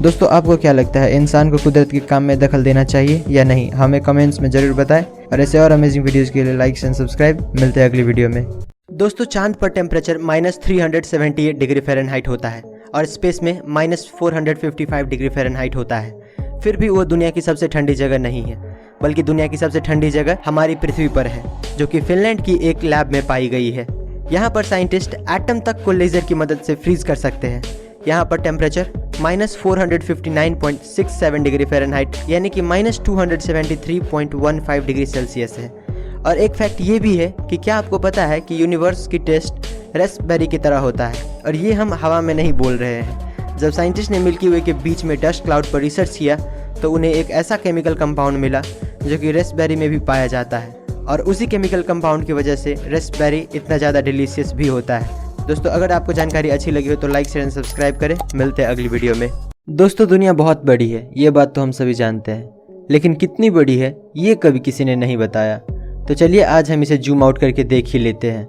Speaker 1: दोस्तों, आपको क्या लगता है, इंसान को कुदरत के काम में दखल देना चाहिए या नहीं? हमें कमेंट्स में ज़रूर बताएं और ऐसे और अमेजिंग वीडियोस के लिए लाइक एंड सब्सक्राइब। मिलते हैं अगली वीडियो में। दोस्तों, चांद पर टेम्परेचर -378 डिग्री फ़ारेनहाइट होता है और स्पेस में -455 डिग्री फ़ारेनहाइट होता है। फिर भी वो दुनिया की सबसे ठंडी जगह नहीं है, बल्कि दुनिया की सबसे ठंडी जगह हमारी पृथ्वी पर है, जो कि फिनलैंड की एक लैब में पाई गई है। यहाँ पर साइंटिस्ट एटम तक को लेज़र की मदद से फ्रीज कर सकते हैं। यहाँ पर टेम्परेचर -459.67 डिग्री फ़ारेनहाइट यानी कि -273.15 डिग्री सेल्सियस है। और एक फैक्ट ये भी है कि क्या आपको पता है कि यूनिवर्स की टेस्ट रेस्पबेरी की तरह होता है और ये हम हवा में नहीं बोल रहे हैं। जब साइंटिस्ट ने मिल्की वे के बीच में डस्ट क्लाउड पर रिसर्च किया तो उन्हें एक ऐसा केमिकल कंपाउंड मिला जो कि रेस्पबेरी में भी पाया जाता है और उसी केमिकल कंपाउंड की वजह से रेस्पबेरी इतना ज़्यादा डिलीशियस भी होता है। दोस्तों, अगर आपको जानकारी अच्छी लगी हो तो लाइक शेयर एंड सब्सक्राइब करें। मिलते हैं अगली वीडियो में। दोस्तों, दुनिया बहुत बड़ी है, ये बात तो हम सभी जानते हैं, लेकिन कितनी बड़ी है ये कभी किसी ने नहीं बताया। तो चलिए आज हम इसे जूम आउट करके देख ही लेते हैं।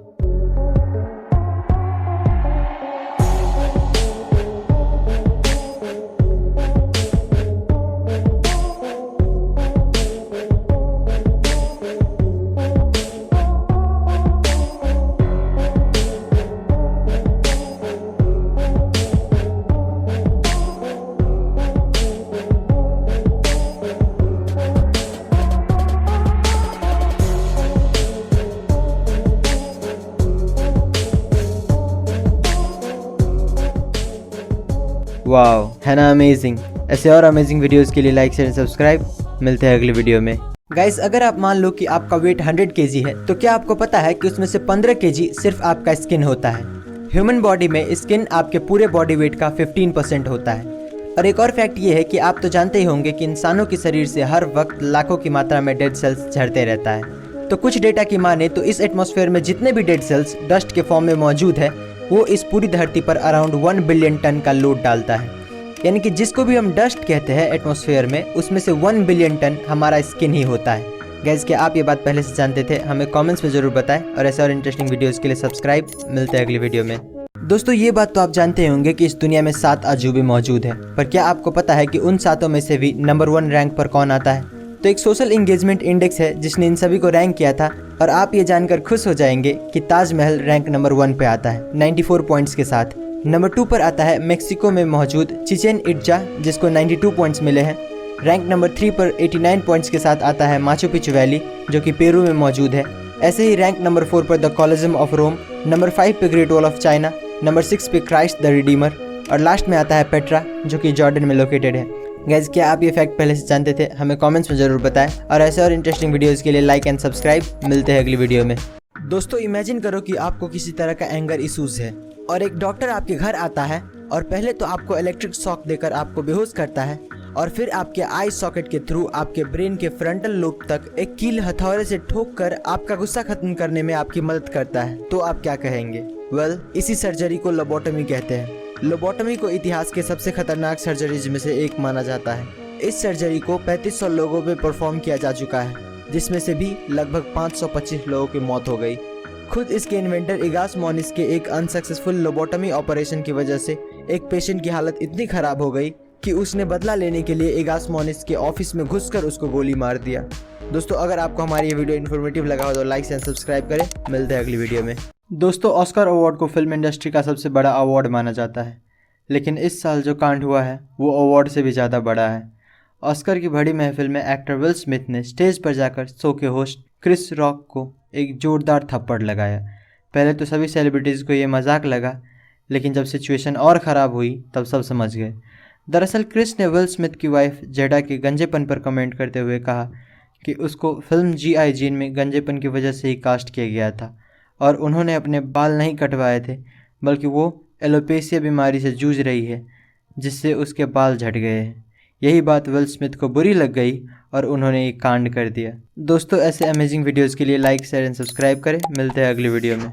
Speaker 1: वाओ, है ना अमेजिंग? ऐसे और अमेजिंग वीडियोस के लिए लाइक शेयर सब्सक्राइब। मिलते हैं अगली वीडियो में। गाइस, अगर आप मान लो कि आपका वेट 100 केजी है तो क्या आपको पता है कि उसमें से 15 केजी सिर्फ आपका स्किन होता है। ह्यूमन बॉडी में स्किन आपके पूरे बॉडी वेट का 15% होता है। और एक और फैक्ट ये है कि आप तो जानते ही होंगे कि इंसानों के शरीर से हर वक्त लाखों की मात्रा में डेड सेल्स झड़ते रहता है। तो कुछ डेटा की माने तो इस एटमॉस्फेयर में जितने भी डेड सेल्स डस्ट के फॉर्म में मौजूद है वो इस पूरी धरती पर अराउंड 1 बिलियन टन का लोड डालता है। यानी कि जिसको भी हम डस्ट कहते हैं एटमॉस्फेयर में, उसमें से 1 बिलियन टन हमारा स्किन ही होता है। गाइस, क्या आप ये बात पहले से जानते थे? हमें कमेंट्स में ज़रूर बताएं और ऐसे और इंटरेस्टिंग वीडियोस के लिए सब्सक्राइब। मिलते हैं अगली वीडियो में। दोस्तों, ये बात तो आप जानते होंगे कि इस दुनिया में 7 अजूबे मौजूद हैं, पर क्या आपको पता है कि उन 7 में से भी नंबर 1 रैंक पर कौन आता है? तो एक सोशल इंगेजमेंट इंडेक्स है जिसने इन सभी को रैंक किया था और आप ये जानकर खुश हो जाएंगे कि ताजमहल रैंक नंबर 1 पे आता है 94 पॉइंट्स के साथ। नंबर 2 पर आता है मेक्सिको में मौजूद चिचेन इट्जा जिसको 92 पॉइंट्स मिले हैं। रैंक नंबर 3 पर 89 पॉइंट्स के साथ आता है माचू पिचू वैली जो कि पेरू में मौजूद है। ऐसे ही रैंक नंबर 4 पर the colosseum of Rome, number 5 पे great wall of China, number 6 पे क्राइस्ट द रिडीमर और लास्ट में आता है पेट्रा जो कि जॉर्डन में लोकेटेड है। गाइस, क्या आप ये फैक्ट पहले से जानते थे? हमें कमेंट्स में ज़रूर बताएं और ऐसे और इंटरेस्टिंग वीडियोस के लिए लाइक एंड सब्सक्राइब। मिलते हैं अगली वीडियो में। दोस्तों, इमेजिन करो कि आपको किसी तरह का एंगर इशूज़ है और एक डॉक्टर आपके घर आता है और पहले तो आपको इलेक्ट्रिक शॉक देकर आपको बेहोश करता है और फिर आपके आई सॉकेट के थ्रू आपके ब्रेन के फ्रंटल लोब तक एक कील हथौड़े से ठोक कर आपका गुस्सा खत्म करने में आपकी मदद करता है। तो आप क्या कहेंगे? वेल, इसी सर्जरी को लोबोटमी कहते हैं। लोबोटमी को इतिहास के सबसे खतरनाक सर्जरीज में से एक माना जाता है। इस सर्जरी को 3500 लोगों पे परफॉर्म किया जा चुका है, जिसमें से भी लगभग 525 लोगों की मौत हो गई। खुद इसके इन्वेंटर इगास मोनिस के एक अनसक्सेसफुल लोबोटमी ऑपरेशन की वजह से एक पेशेंट की हालत इतनी खराब हो गई कि उसने बदला लेने के लिए इगास मोनिस के ऑफिस में घुसकर उसको गोली मार दिया। दोस्तों, अगर आपको हमारी ये वीडियो इन्फॉर्मेटिव लगा हो तो लाइक एंड सब्सक्राइब करें। मिलते हैं अगली वीडियो में। दोस्तों, ऑस्कर अवार्ड को फिल्म इंडस्ट्री का सबसे बड़ा अवार्ड माना जाता है। लेकिन इस साल जो कांड हुआ है वो अवार्ड से भी ज़्यादा बड़ा है। ऑस्कर की बड़ी महफिल में एक्टर विल स्मिथ ने स्टेज पर जाकर शो के होस्ट क्रिस रॉक को एक जोरदार थप्पड़ लगाया। पहले तो सभी सेलिब्रिटीज़ को ये मजाक लगा, लेकिन जब सिचुएशन और ख़राब हुई तब सब समझ गए। दरअसल क्रिस ने विल स्मिथ की वाइफ जेडा के गंजेपन पर कमेंट करते हुए कहा कि उसको फिल्म G.I. जीन में गंजेपन की वजह से ही कास्ट किया गया था और उन्होंने अपने बाल नहीं कटवाए थे, बल्कि वो एलोपेशिया बीमारी से जूझ रही है जिससे उसके बाल झड़ गए हैं। यही बात विल स्मिथ को बुरी लग गई और उन्होंने एक कांड कर दिया। दोस्तों, ऐसे अमेजिंग वीडियोस के लिए लाइक, शेयर एंड सब्सक्राइब करें। मिलते हैं अगली वीडियो में।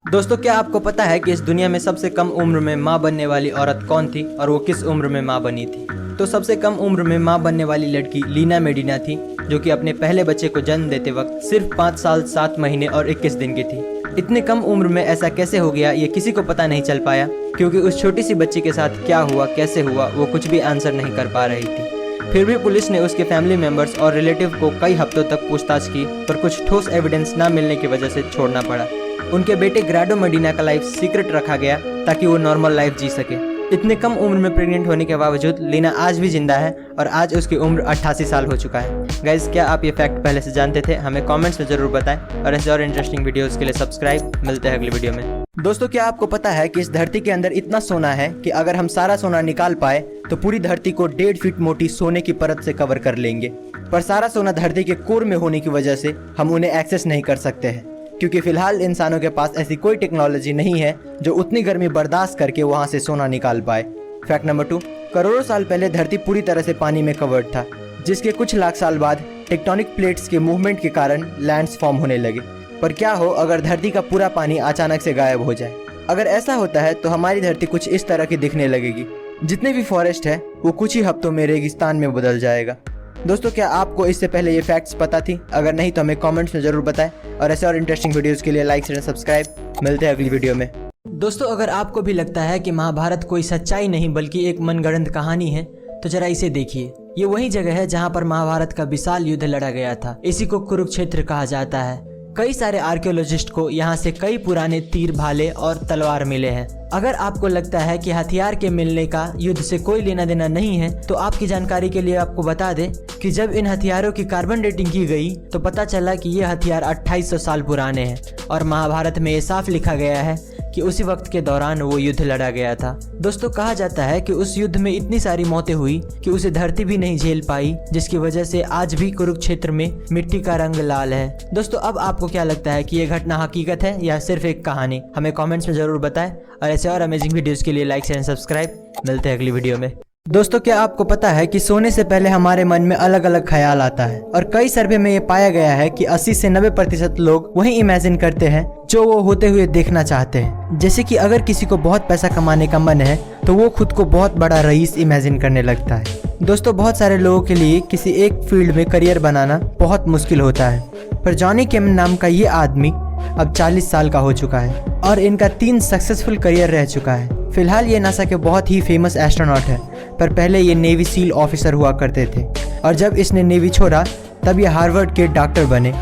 Speaker 1: दोस्तों, क्या आपको पता है कि इस दुनिया में सबसे कम उम्र में माँ बनने वाली औरत कौन थी और वो किस उम्र में माँ बनी थी? तो सबसे कम उम्र में माँ बनने वाली लड़की लीना मेडिना थी, जो कि अपने पहले बच्चे को जन्म देते वक्त सिर्फ 5 साल 7 महीने और 21 दिन की थी। इतने कम उम्र में ऐसा कैसे हो गया ये किसी को पता नहीं चल पाया, क्योंकि उस छोटी सी बच्ची के साथ क्या हुआ, कैसे हुआ, वो कुछ भी आंसर नहीं कर पा रही थी। फिर भी पुलिस ने उसके फैमिली मेंबर्स और रिलेटिव को कई हफ्तों तक पूछताछ की, पर कुछ ठोस एविडेंस न मिलने की वजह से छोड़ना पड़ा। उनके बेटे ग्राडो मेडिना का लाइफ सीक्रेट रखा गया ताकि वो नॉर्मल लाइफ जी सके। इतने कम उम्र में प्रेग्नेंट होने के बावजूद लीना आज भी जिंदा है और आज उसकी उम्र 88 साल हो चुका है। गाइज, क्या आप ये फैक्ट पहले से जानते थे? हमें कमेंट्स में जरूर बताएं और ऐसे और इंटरेस्टिंग वीडियोस के लिए सब्सक्राइब। मिलते हैं अगली वीडियो में। दोस्तों, क्या आपको पता है कि इस धरती के अंदर इतना सोना है कि अगर हम सारा सोना निकाल पाए तो पूरी धरती को 1.5 फीट मोटी सोने की परत से कवर कर लेंगे। पर सारा सोना धरती के कोर में होने की वजह से हम उन्हें एक्सेस नहीं कर सकते हैं, क्योंकि फिलहाल इंसानों के पास ऐसी कोई टेक्नोलॉजी नहीं है जो उतनी गर्मी बर्दाश्त करके वहां से सोना निकाल पाए। फैक्ट नंबर 2, करोड़ों साल पहले धरती पूरी तरह से पानी में कवर्ड था, जिसके कुछ लाख साल बाद टेक्टोनिक प्लेट्स के मूवमेंट के कारण लैंड्स फॉर्म होने लगे। पर क्या हो अगर धरती का पूरा पानी अचानक से गायब हो जाए? अगर ऐसा होता है तो हमारी धरती कुछ इस तरह की दिखने लगेगी। जितने भी फॉरेस्ट है वो कुछ ही हफ्तों में रेगिस्तान में बदल जाएगा। दोस्तों, क्या आपको इससे पहले ये फैक्ट्स पता थी? अगर नहीं तो हमें कमेंट्स में जरूर बताएं और ऐसे और इंटरेस्टिंग वीडियोस के लिए लाइक, शेयर, सब्सक्राइब। मिलते हैं अगली वीडियो में। दोस्तों, अगर आपको भी लगता है कि महाभारत कोई सच्चाई नहीं बल्कि एक मनगढ़ंत कहानी है, तो जरा इसे देखिए। ये वही जगह है जहाँ पर महाभारत का विशाल युद्ध लड़ा गया था। इसी को कुरुक्षेत्र कहा जाता है। कई सारे आर्कियोलॉजिस्ट को यहाँ से कई पुराने तीर, भाले और तलवार मिले हैं। अगर आपको लगता है कि हथियार के मिलने का युद्ध से कोई लेना देना नहीं है, तो आपकी जानकारी के लिए आपको बता दें कि जब इन हथियारों की कार्बन डेटिंग की गई तो पता चला कि ये हथियार 2800 साल पुराने हैं और महाभारत में ये साफ लिखा गया है कि उसी वक्त के दौरान वो युद्ध लड़ा गया था। दोस्तों, कहा जाता है कि उस युद्ध में इतनी सारी मौतें हुई कि उसे धरती भी नहीं झेल पाई, जिसकी वजह से आज भी कुरुक्षेत्र में मिट्टी का रंग लाल है। दोस्तों, अब आपको क्या लगता है कि ये घटना हकीकत है या सिर्फ एक कहानी? हमें कमेंट्स में जरूर बताएं और ऐसे और अमेजिंग वीडियोस के लिए लाइक, शेयर, सब्सक्राइब। मिलते हैं अगली वीडियो में। दोस्तों, क्या आपको पता है कि सोने से पहले हमारे मन में अलग अलग ख्याल आता है और कई सर्वे में ये पाया गया है कि 80 से 90% लोग वही इमेजिन करते हैं जो वो होते हुए देखना चाहते हैं। जैसे कि अगर किसी को बहुत पैसा कमाने का मन है तो वो खुद को बहुत बड़ा रईस इमेजिन करने लगता है। दोस्तों, बहुत सारे लोगों के लिए किसी एक फील्ड में करियर बनाना बहुत मुश्किल होता है, पर जॉनी केमन नाम का ये आदमी अब 40 साल का हो चुका है और इनका 3 सक्सेसफुल करियर रह चुका है। फिलहाल ये नासा के बहुत ही फेमस एस्ट्रोनॉट है, पर पहले ये नेवी सील ऑफिसर हुआ करते थे और जब इसने नेवी छोड़ा तब ये हार्वर्ड के डॉक्टर बने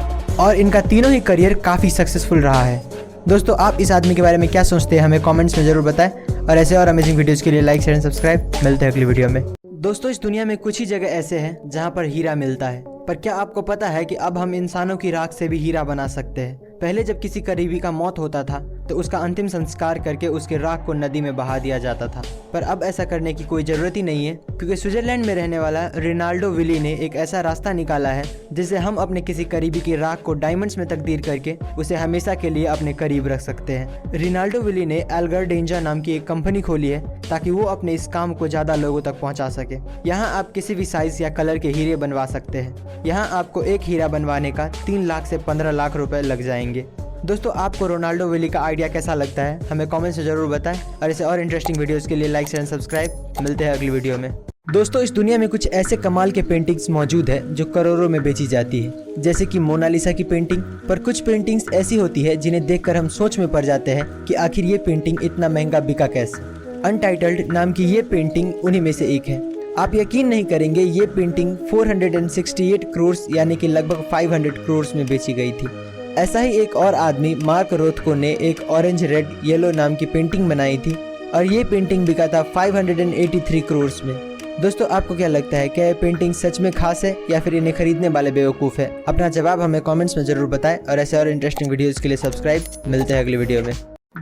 Speaker 1: और इनका तीनों ही करियर काफ़ी सक्सेसफुल रहा है। दोस्तों, आप इस आदमी के बारे में क्या सोचते हैं? हमें कमेंट्स में ज़रूर बताएं और ऐसे और अमेजिंग वीडियोज़ के लिए लाइक, शेयर, सब्सक्राइब। मिलते हैं अगली वीडियो में। दोस्तों, इस दुनिया में कुछ ही जगह ऐसे हैं जहाँ पर हीरा मिलता है, पर क्या आपको पता है कि अब हम इंसानों की राख से भी हीरा बना सकते हैं? पहले जब किसी करीबी का मौत होता था तो उसका अंतिम संस्कार करके उसके राख को नदी में बहा दिया जाता था, पर अब ऐसा करने की कोई ज़रूरत ही नहीं है, क्योंकि स्विट्जरलैंड में रहने वाला रिनाल्डो विली ने एक ऐसा रास्ता निकाला है जिससे हम अपने किसी करीबी की राख को डायमंड्स में तब्दील करके उसे हमेशा के लिए अपने करीब रख सकते हैं। रिनाल्डो विली ने एल्गर डेंजा नाम की एक कंपनी खोली है ताकि वो अपने इस काम को ज़्यादा लोगों तक पहुँचा सके। यहाँ आप किसी भी साइज़ या कलर के हीरे बनवा सकते हैं। यहाँ आपको एक हीरा बनवाने का 3 लाख से 15 लाख रुपए लग जाएंगे। दोस्तों, आपको रोनाल्डो विली का आइडिया कैसा लगता है? हमें कमेंट्स में जरूर बताएं और ऐसे और इंटरेस्टिंग वीडियोस के लिए लाइक, शेयर, सब्सक्राइब। मिलते हैं अगली वीडियो में। दोस्तों, इस दुनिया में कुछ ऐसे कमाल के पेंटिंग्स मौजूद है जो करोड़ों में बेची जाती है, जैसे कि मोनालिसा की पेंटिंग। पर कुछ पेंटिंग्स ऐसी होती है जिन्हें देखकर हम सोच में पड़ जाते हैं कि आखिर ये पेंटिंग इतना महंगा बिका कैसे। अनटाइटल्ड नाम की ये पेंटिंग उन्हीं में से एक है। आप यकीन नहीं करेंगे, ये पेंटिंग 468 करोड़ यानी कि लगभग 500 करोड़ में बेची गई थी। ऐसा ही एक और आदमी मार्क रोथको ने एक ऑरेंज रेड येलो नाम की पेंटिंग बनाई थी और ये पेंटिंग बिका था 583 करोड़ में। दोस्तों आपको क्या लगता है, क्या ये पेंटिंग सच में खास है या फिर इन्हें खरीदने वाले बेवकूफ़ है? अपना जवाब हमें कमेंट्स में जरूर बताएं और ऐसे और इंटरेस्टिंग वीडियोस के लिए सब्सक्राइब। मिलते हैं अगली वीडियो में।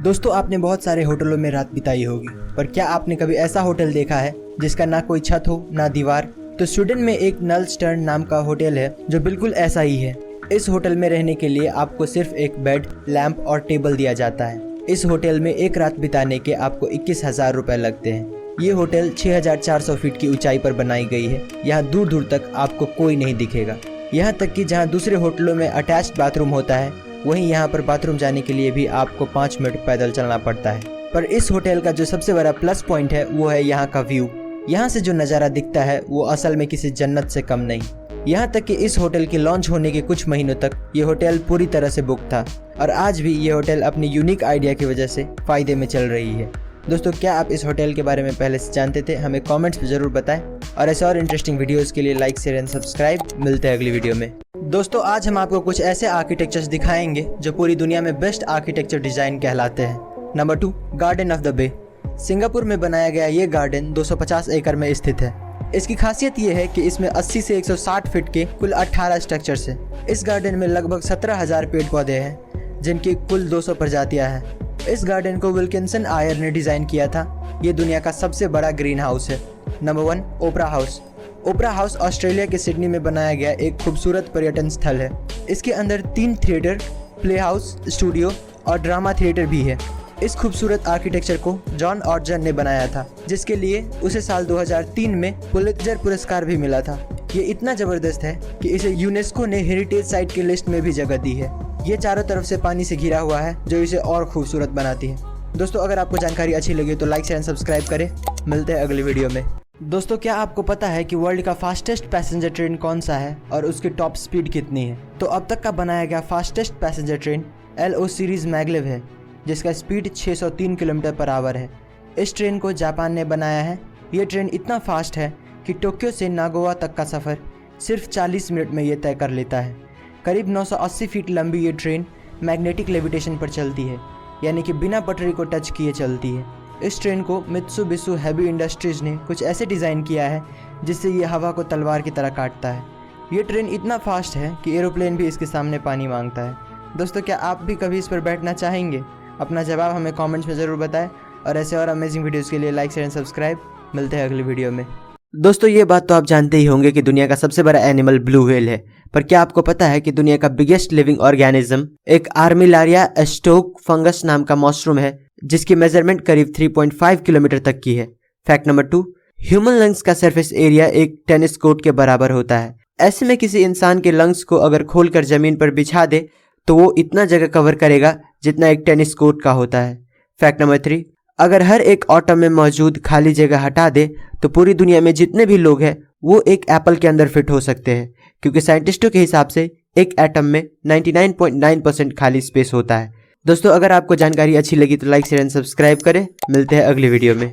Speaker 1: दोस्तों आपने बहुत सारे होटलों में रात बिताई होगी, पर क्या आपने कभी ऐसा होटल देखा है जिसका ना कोई छत हो ना दीवार? तो स्वीडन में एक नलस्टर्न नाम का होटल है जो बिल्कुल ऐसा ही है। इस होटल में रहने के लिए आपको सिर्फ एक बेड, लैंप और टेबल दिया जाता है। इस होटल में एक रात बिताने के आपको 21,000 रुपए लगते हैं। ये होटल 6,400 फीट की ऊंचाई पर बनाई गई है। यहाँ दूर दूर तक आपको कोई नहीं दिखेगा। यहाँ तक कि जहाँ दूसरे होटलों में अटैच्ड बाथरूम होता है, वहीं यहाँ पर बाथरूम जाने के लिए भी आपको 5 मिनट पैदल चलना पड़ता है। पर इस होटल का जो सबसे बड़ा प्लस पॉइंट है वो है यहाँ का व्यू। यहाँ से जो नज़ारा दिखता है वो असल में किसी जन्नत से कम नहीं। यहाँ तक कि इस होटल के लॉन्च होने के कुछ महीनों तक ये होटल पूरी तरह से बुक था और आज भी ये होटल अपनी यूनिक आइडिया की वजह से फ़ायदे में चल रही है। दोस्तों क्या आप इस होटल के बारे में पहले से जानते थे? हमें कमेंट्स में ज़रूर बताएं और ऐसे और इंटरेस्टिंग वीडियोस के लिए लाइक, शेयर एंड सब्सक्राइब। मिलते हैं अगली वीडियो में। दोस्तों आज हम आपको कुछ ऐसे आर्किटेक्चर्स दिखाएंगे जो पूरी दुनिया में बेस्ट आर्किटेक्चर डिज़ाइन कहलाते हैं। Number 2, garden of the bay. Singapore में बनाया गया ये गार्डन 250 एकड़ में स्थित है। इसकी खासियत ये है कि इसमें 80 से 160 फीट के कुल 18 स्ट्रक्चर्स हैं। इस गार्डन में लगभग 17,000 पेड़ पौधे हैं जिनकी कुल 200 प्रजातियां हैं। इस गार्डन को विल्किंसन आयर ने डिज़ाइन किया था। ये दुनिया का सबसे बड़ा ग्रीन हाउस है। नंबर 1, ओपरा हाउस। ओपरा हाउस ऑस्ट्रेलिया के सिडनी में बनाया गया एक खूबसूरत पर्यटन स्थल है। इसके अंदर 3 थिएटर, प्ले हाउस, स्टूडियो और ड्रामा थिएटर भी है। इस खूबसूरत आर्किटेक्चर को जॉन ऑर्जन ने बनाया था, जिसके लिए उसे साल 2003 में पुलित्जर पुरस्कार भी मिला था। ये इतना ज़बरदस्त है कि इसे यूनेस्को ने हेरिटेज साइट की लिस्ट में भी जगह दी है। ये चारों तरफ से पानी से घिरा हुआ है जो इसे और खूबसूरत बनाती है। दोस्तों अगर आपको जानकारी अच्छी लगी तो लाइक, शेयर एंड सब्सक्राइब करें। मिलते हैं अगली वीडियो में। दोस्तों क्या आपको पता है कि वर्ल्ड का फास्टेस्ट पैसेंजर ट्रेन कौन सा है और उसकी टॉप स्पीड कितनी है? तो अब तक का बनाया गया fastest passenger train LO series maglev है, जिसका स्पीड 603 किलोमीटर पर आवर है। इस ट्रेन को जापान ने बनाया है। ये ट्रेन इतना फास्ट है कि टोक्यो से नागोवा तक का सफ़र सिर्फ 40 मिनट में ये तय कर लेता है। करीब 980 फीट लंबी ये ट्रेन मैग्नेटिक लेविटेशन पर चलती है, यानी कि बिना पटरी को टच किए चलती है। इस ट्रेन को मित्सुबिशी हेवी इंडस्ट्रीज़ ने कुछ ऐसे डिज़ाइन किया है जिससे ये हवा को तलवार की तरह काटता है। ये ट्रेन इतना फास्ट है कि एरोप्लेन भी इसके सामने पानी मांगता है। दोस्तों क्या आप भी कभी इस पर बैठना चाहेंगे? अपना जवाब हमें कमेंट्स में ज़रूर बताएं और ऐसे और अमेजिंग वीडियोस के लिए लाइक, शेयर एंड सब्सक्राइब। मिलते हैं अगली वीडियो में। दोस्तों ये बात तो आप जानते ही होंगे कि दुनिया का सबसे बड़ा एनिमल ब्लू व्हेल है, पर क्या आपको पता है कि दुनिया का बिगेस्ट लिविंग ऑर्गेनिज्म एक आर्मिलारिया एस्टोक फंगस नाम का मशरूम है, जिसकी मेजरमेंट करीब 3.5 किलोमीटर तक की है। फैक्ट नंबर 2, ह्यूमन लंग्स का सरफेस एरिया एक टेनिस कोर्ट के बराबर होता है। ऐसे में किसी इंसान के लंग्स को अगर खोलकर जमीन पर बिछा दे तो वो इतना जगह कवर करेगा जितना एक टेनिस कोर्ट का होता है। फैक्ट नंबर 3, अगर हर एक एटम में मौजूद खाली जगह हटा दे तो पूरी दुनिया में जितने भी लोग हैं वो एक एप्पल के अंदर फिट हो सकते हैं, क्योंकि साइंटिस्टों के हिसाब से एक एटम में 99.9% खाली स्पेस होता है। दोस्तों अगर आपको जानकारी अच्छी लगी तो लाइक, शेयर एंड सब्सक्राइब करें। मिलते हैं अगली वीडियो में।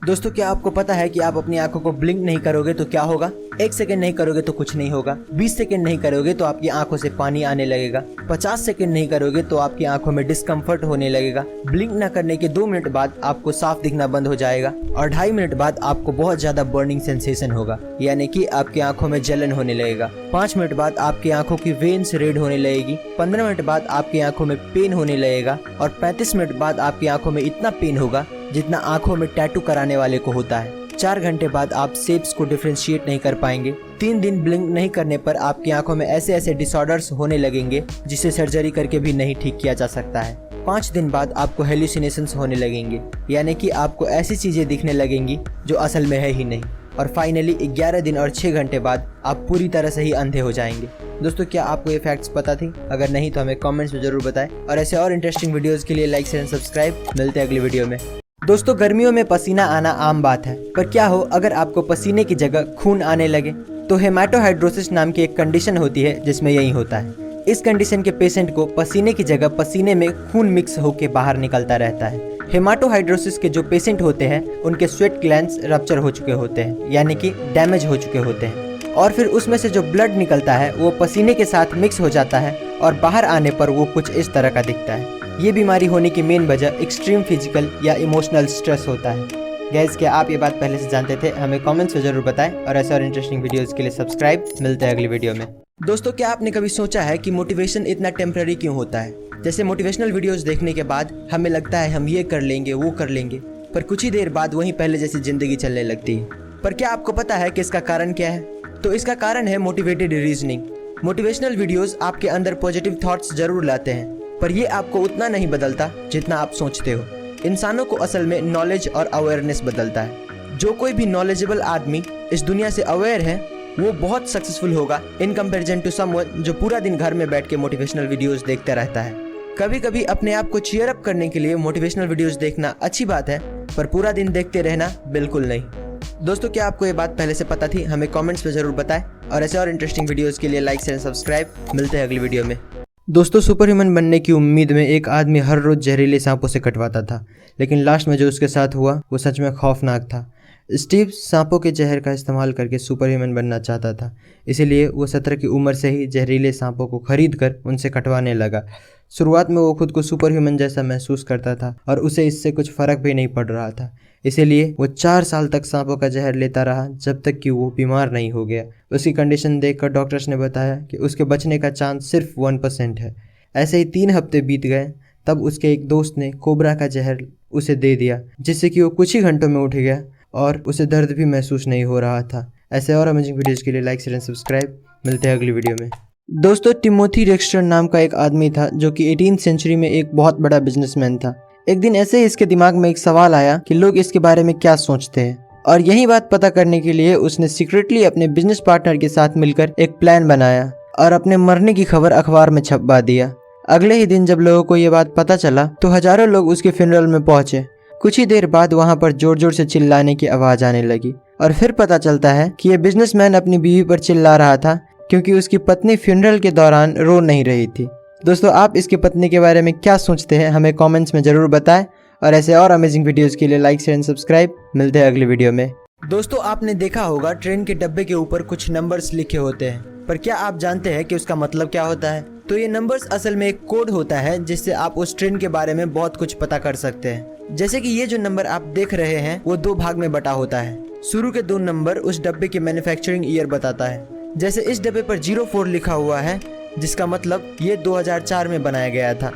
Speaker 1: दोस्तों क्या आपको पता है कि आप अपनी आंखों को ब्लिंक नहीं करोगे तो क्या होगा? 1 सेकंड नहीं करोगे तो कुछ नहीं होगा। 20 सेकंड नहीं करोगे तो आपकी आंखों से पानी आने लगेगा। 50 सेकंड नहीं करोगे तो आपकी आंखों में डिस्कम्फर्ट होने लगेगा। ब्लिंक न करने के 2 मिनट बाद आपको साफ दिखना बंद हो जाएगा और 2.5 मिनट बाद आपको बहुत ज्यादा बर्निंग सेंसेशन होगा, यानी कि आपकी आंखों में जलन होने लगेगा। 5 मिनट बाद आपकी आंखों की वेन्स रेड होने लगेगी। 15 मिनट बाद आपकी आंखों में पेन होने लगेगा और 35 मिनट बाद आपकी आंखों में इतना पेन होगा जितना आंखों में टैटू कराने वाले को होता है। 4 घंटे बाद आप शेप्स को डिफरेंशिएट नहीं कर पाएंगे। 3 दिन ब्लिंक नहीं करने पर आपकी आंखों में ऐसे ऐसे डिसऑर्डर्स होने लगेंगे जिसे सर्जरी करके भी नहीं ठीक किया जा सकता है। 5 दिन बाद आपको हेल्यूसिनेशंस होने लगेंगे, यानी कि आपको ऐसी चीजें दिखने लगेंगी जो असल में है ही नहीं। और फाइनली 11 दिन और 6 घंटे बाद आप पूरी तरह से ही अंधे हो जाएंगे। दोस्तों क्या आपको ये फैक्ट्स पता थी? अगर नहीं तो हमें कमेंट्स में जरूर बताएं और ऐसे और इंटरेस्टिंग वीडियोस के लिए लाइक, शेयर एंड सब्सक्राइब। मिलते हैं अगली वीडियो में। दोस्तों गर्मियों में पसीना आना आम बात है, पर क्या हो अगर आपको पसीने की जगह खून आने लगे? तो हेमाटोहाइड्रोसिस नाम की एक कंडीशन होती है जिसमें यही होता है। इस कंडीशन के पेशेंट को पसीने की जगह पसीने में खून मिक्स होकर बाहर निकलता रहता है। हेमाटोहाइड्रोसिस के जो पेशेंट होते हैं उनके स्वेट ग्लैंड्स रप्चर हो चुके होते हैं, यानी कि डैमेज हो चुके होते हैं, और फिर उसमें से जो ब्लड निकलता है वो पसीने के साथ मिक्स हो जाता है और बाहर आने पर वो कुछ इस तरह का दिखता है। ये बीमारी होने की मेन वजह एक्सट्रीम फिजिकल या इमोशनल स्ट्रेस होता है। गाइस, क्या आप ये बात पहले से जानते थे? हमें कमेंट्स में जरूर बताएं और ऐसे और इंटरेस्टिंग वीडियोस के लिए सब्सक्राइब। मिलते हैं अगली वीडियो में। दोस्तों, क्या आपने कभी सोचा है कि मोटिवेशन इतना टेम्पररी क्यों होता है? जैसे मोटिवेशनल वीडियोस देखने के बाद हमें लगता है हम ये कर लेंगे, वो कर लेंगे, पर कुछ ही देर बाद वहीं पहले जैसी जिंदगी चलने लगती है। पर क्या आपको पता है कि इसका कारण क्या है? तो इसका कारण है मोटिवेटेड रीजनिंग। मोटिवेशनल वीडियोस आपके अंदर पॉजिटिव थॉट्स जरूर लाते हैं, पर ये आपको उतना नहीं बदलता जितना आप सोचते हो। इंसानों को असल में नॉलेज और अवेयरनेस बदलता है। जो कोई भी नॉलेजेबल आदमी इस दुनिया से अवेयर है वो बहुत सक्सेसफुल होगा इन कंपैरिजन टू समवन जो पूरा दिन घर में बैठ के मोटिवेशनल वीडियोस देखता रहता है। कभी कभी अपने आप को चीयर अप करने के लिए मोटिवेशनल वीडियोस देखना अच्छी बात है, पर पूरा दिन देखते रहना बिल्कुल नहीं। दोस्तों, क्या आपको ये बात पहले से पता थी? हमें कमेंट्स में जरूर बताएं और ऐसे और इंटरेस्टिंग वीडियोस के लिए लाइक शेयर सब्सक्राइब। मिलते हैं अगली वीडियो में। दोस्तों, सुपर ह्यूमन बनने की उम्मीद में एक आदमी हर रोज जहरीले सांपों से कटवाता था, लेकिन लास्ट में जो उसके साथ हुआ वो सच में खौफनाक था। स्टीव सांपों के जहर का इस्तेमाल करके सुपर ह्यूमन बनना चाहता था, इसीलिए वो 17 की उम्र से ही जहरीले सांपों को खरीद कर उनसे कटवाने लगा। शुरुआत में वो खुद को सुपर ह्यूमन जैसा महसूस करता था और उसे इससे कुछ फ़र्क भी नहीं पड़ रहा था, इसीलिए वो 4 साल तक सांपों का जहर लेता रहा जब तक कि वो बीमार नहीं हो गया। उसकी कंडीशन देखकर डॉक्टर्स ने बताया कि उसके बचने का चांस सिर्फ 1% है। ऐसे ही 3 हफ्ते बीत गए, तब उसके एक दोस्त ने कोबरा का जहर उसे दे दिया, जिससे कि वो कुछ ही घंटों में उठ गया और उसे दर्द भी महसूस नहीं हो रहा था। ऐसे और अमेजिंग वीडियोज़ के लिए लाइक शेयर एंड सब्सक्राइब। मिलते हैं अगली वीडियो में। दोस्तों, टिमोथी डेक्स्टर नाम का एक आदमी था जो कि 18th सेंचुरी में एक बहुत बड़ा बिजनेसमैन था। एक दिन ऐसे ही इसके दिमाग में एक सवाल आया कि लोग इसके बारे में क्या सोचते हैं, और यही बात पता करने के लिए उसने सीक्रेटली अपने बिजनेस पार्टनर के साथ मिलकर एक प्लान बनाया और अपने मरने की खबर अखबार में छपवा दिया। अगले ही दिन जब लोगों को ये बात पता चला तो हजारों लोग उसके फ्यूनरल में पहुंचे। कुछ ही देर बाद वहां पर जोर जोर से चिल्लाने की आवाज आने लगी और फिर पता चलता है कि ये बिजनेसमैन अपनी बीवी पर चिल्ला रहा था क्योंकि उसकी पत्नी फ्यूनरल के दौरान रो नहीं रही थी। दोस्तों, आप इसकी पत्नी के बारे में क्या सोचते हैं? हमें कमेंट्स में ज़रूर बताएं और ऐसे और अमेजिंग वीडियोस के लिए लाइक शेयर एंड सब्सक्राइब। मिलते हैं अगली वीडियो में। दोस्तों, आपने देखा होगा ट्रेन के डब्बे के ऊपर कुछ नंबर्स लिखे होते हैं, पर क्या आप जानते हैं कि उसका मतलब क्या होता है? तो ये नंबर्स असल में एक कोड होता है जिससे आप उस ट्रेन के बारे में बहुत कुछ पता कर सकते हैं। जैसे कि ये जो नंबर आप देख रहे हैं वो 2 भाग में बटा होता है। शुरू के 2 नंबर उस डब्बे के मैन्युफैक्चरिंग ईयर बताता है। जैसे इस डब्बे पर 04 लिखा हुआ है, जिसका मतलब ये 2004 में बनाया गया था,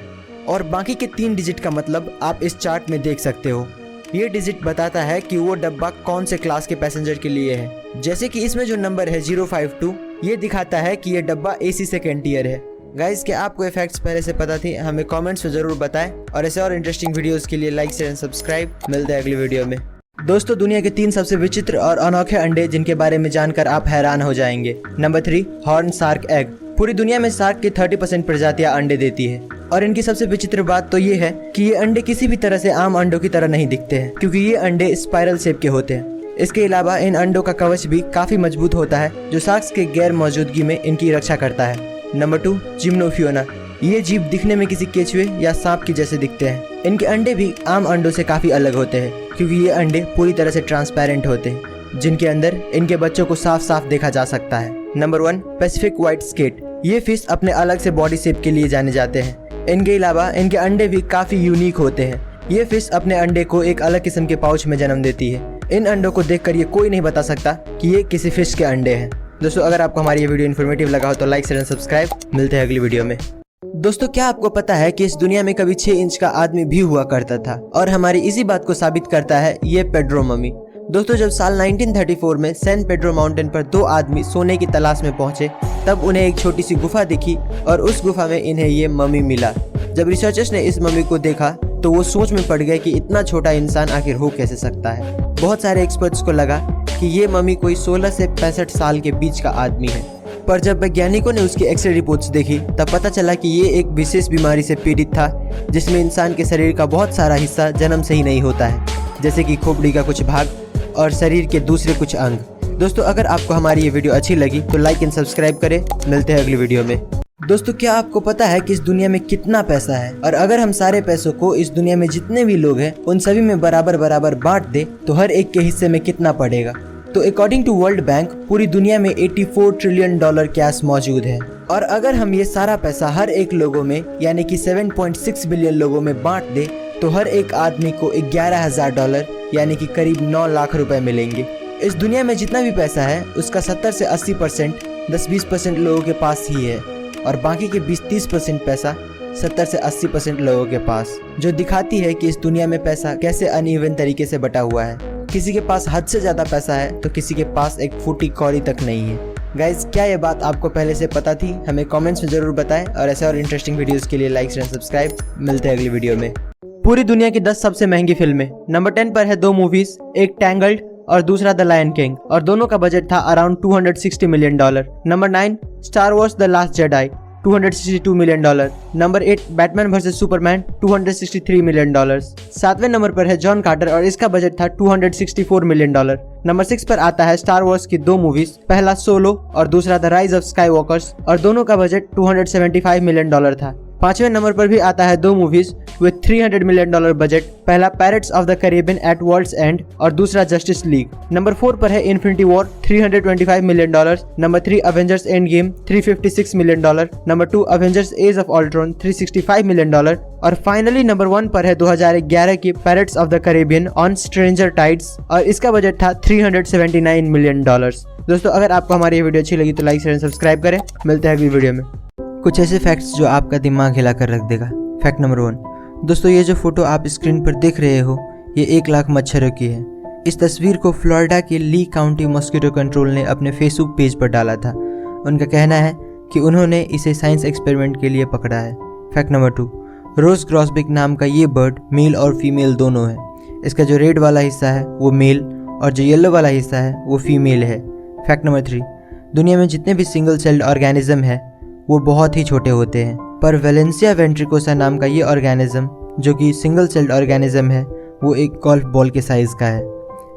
Speaker 1: और बाकी के 3 डिजिट का मतलब आप इस चार्ट में देख सकते हो। ये डिजिट बताता है कि वो डब्बा कौन से क्लास के पैसेंजर के लिए है। जैसे कि इसमें जो नंबर है 052, ये दिखाता है कि ये डब्बा AC सेकेंड ईयर है। गाइस, क्या आपको ये फैक्ट्स पहले से पता थी? हमें कमेंट्स में जरूर बताएं और ऐसे और इंटरेस्टिंग वीडियोस के लिए लाइक शेयर एंड सब्सक्राइब। मिलते हैं अगली वीडियो में। दोस्तों, दुनिया के 3 सबसे विचित्र और अनोखे अंडे जिनके बारे में जानकर आप हैरान हो जाएंगे। Number 3, horn shark egg. पूरी दुनिया में शार्क की 30% प्रजातियां अंडे देती है, और इनकी सबसे विचित्र बात तो ये है कि ये अंडे किसी भी तरह से आम अंडों की तरह नहीं दिखते हैं, क्योंकि ये अंडे स्पाइरल शेप के होते हैं। इसके अलावा इन अंडों का कवच भी काफी मजबूत होता है, जो शार्क्स के गैर मौजूदगी में इनकी रक्षा करता है। नंबर 2, जिम्नोफियोना। ये जीव दिखने में किसी केचुए या सांप की जैसे दिखते हैं। इनके अंडे भी आम अंडों से काफी अलग होते हैं, क्योंकि ये अंडे पूरी तरह से ट्रांसपेरेंट होते हैं, जिनके अंदर इनके बच्चों को साफ साफ देखा जा सकता है। Number 1, Pacific white skate. ये फिश अपने अलग से बॉडी शेप के लिए जाने जाते हैं। इनके अलावा इनके अंडे भी काफी यूनिक होते हैं। ये फिश अपने अंडे को एक अलग किस्म के पाउच में जन्म देती है। इन अंडों को देखकर ये कोई नहीं बता सकता कि ये किसी फिश के अंडे हैं। दोस्तों, अगर आपको हमारी ये वीडियो इन्फॉर्मेटिव लगा हो तो लाइक शेयर एंड सब्सक्राइब। मिलते हैं अगली वीडियो में। दोस्तों, क्या आपको पता है कि इस दुनिया में कभी 6 इंच का आदमी भी हुआ करता था, और हमारी इसी बात को साबित करता है ये पेड्रो मम्मी। दोस्तों, जब साल 1934 में सैन पेड्रो माउंटेन पर 2 आदमी सोने की तलाश में पहुंचे, तब उन्हें एक छोटी सी गुफा दिखी और उस गुफा में इन्हें ये मम्मी मिला। जब रिसर्चर्स ने इस मम्मी को देखा तो वो सोच में पड़ गए कि इतना छोटा इंसान आखिर हो कैसे सकता है। बहुत सारे एक्सपर्ट्स को लगा कि ये मम्मी कोई 16 से 65 साल के बीच का आदमी है, पर जब वैज्ञानिकों ने उसकी एक्सरे रिपोर्ट्स देखी तब पता चला कि ये एक विशेष बीमारी से पीड़ित था, जिसमें इंसान के शरीर का बहुत सारा हिस्सा जन्म से ही नहीं होता है, जैसे कि खोपड़ी का कुछ भाग और शरीर के दूसरे कुछ अंग। दोस्तों, अगर आपको हमारी ये वीडियो अच्छी लगी तो लाइक एंड सब्सक्राइब करें। मिलते हैं अगली वीडियो में। दोस्तों, क्या आपको पता है कि इस दुनिया में कितना पैसा है, और अगर हम सारे पैसों को इस दुनिया में जितने भी लोग हैं उन सभी में बराबर बराबर बांट दे तो हर एक के हिस्से में कितना पड़ेगा? तो अकॉर्डिंग टू वर्ल्ड बैंक पूरी दुनिया में 84 ट्रिलियन डॉलर कैश मौजूद है। और अगर हम ये सारा पैसा हर एक लोगों में यानी कि 7.6 बिलियन लोगों में बांट दे तो हर एक आदमी को 11,000 डॉलर यानी कि करीब 9 लाख रुपए मिलेंगे। इस दुनिया में जितना भी पैसा है उसका 70 से 80% 10-20% लोगों के पास ही है और बाकी के 20-30% पैसा 70 से 80% लोगों के पास, जो दिखाती है कि इस दुनिया में पैसा कैसे अनइवन तरीके से बटा हुआ है। किसी के पास हद से ज़्यादा पैसा है तो किसी के पास एक फूटी कौड़ी तक नहीं है। गाइज, क्या ये बात आपको पहले से पता थी? हमें कमेंट्स में ज़रूर बताएं और ऐसे और इंटरेस्टिंग वीडियोस के लिए लाइक एंड सब्सक्राइब। मिलते हैं अगली वीडियो में। पूरी दुनिया की 10 सबसे महंगी फिल्में। नंबर 10 पर है 2 मूवीज, एक टैंगल्ड और दूसरा द लायन किंग, और दोनों का बजट था around $260 million. Number 9 Star Wars the Last Jedi, $262 million. Number 8 Batman versus Superman, $263 million. 7वें नंबर पर है जॉन कार्टर और इसका बजट था $264 मिलियन। नंबर 6 पर आता है स्टार वॉर्स की 2 मूवीज, पहला सोलो और दूसरा द राइज ऑफ स्काईवॉकर्स, और दोनों का बजट $275 मिलियन था। 5वें नंबर पर भी आता है 2 मूवीज विद $300 मिलियन बजट, पहला pirates of the Caribbean at world's end और दूसरा जस्टिस लीग। नंबर 4 पर है infinity war, $325 million. Number 3 Avengers Endgame, $356 million. Number 2 Avengers age of Ultron, $365 million. और फाइनली नंबर 1 पर है 2011 की pirates of the Caribbean on stranger tides और इसका बजट था $379 मिलियन। दोस्तों, अगर आपको हमारी ये वीडियो अच्छी लगी तो लाइक शेयर सब्सक्राइब करें। मिलते हैं अगली वीडियो में। कुछ ऐसे फैक्ट्स जो आपका दिमाग हिला कर रख देगा। फैक्ट नंबर 1, दोस्तों ये जो फोटो आप स्क्रीन पर देख रहे हो ये 1 लाख मच्छरों की है। इस तस्वीर को फ्लोरिडा के ली काउंटी मॉस्किटो कंट्रोल ने अपने फेसबुक पेज पर डाला था। उनका कहना है कि उन्होंने इसे साइंस एक्सपेरिमेंट के लिए पकड़ा है। फैक्ट नंबर 2, रोज ग्रॉसबिक नाम का ये बर्ड मेल और फीमेल दोनों है। इसका जो रेड वाला हिस्सा है वो मेल और जो येलो वाला हिस्सा है वो फीमेल है। फैक्ट नंबर 3, दुनिया में जितने भी सिंगल सेल्ड ऑर्गेनिज्म है वो बहुत ही छोटे होते हैं, पर वेलेंसिया वेंट्रिकोसा नाम का ये ऑर्गेनिज्म जो कि सिंगल सेल्ड ऑर्गेनिज्म है वो एक गोल्फ बॉल के साइज का है।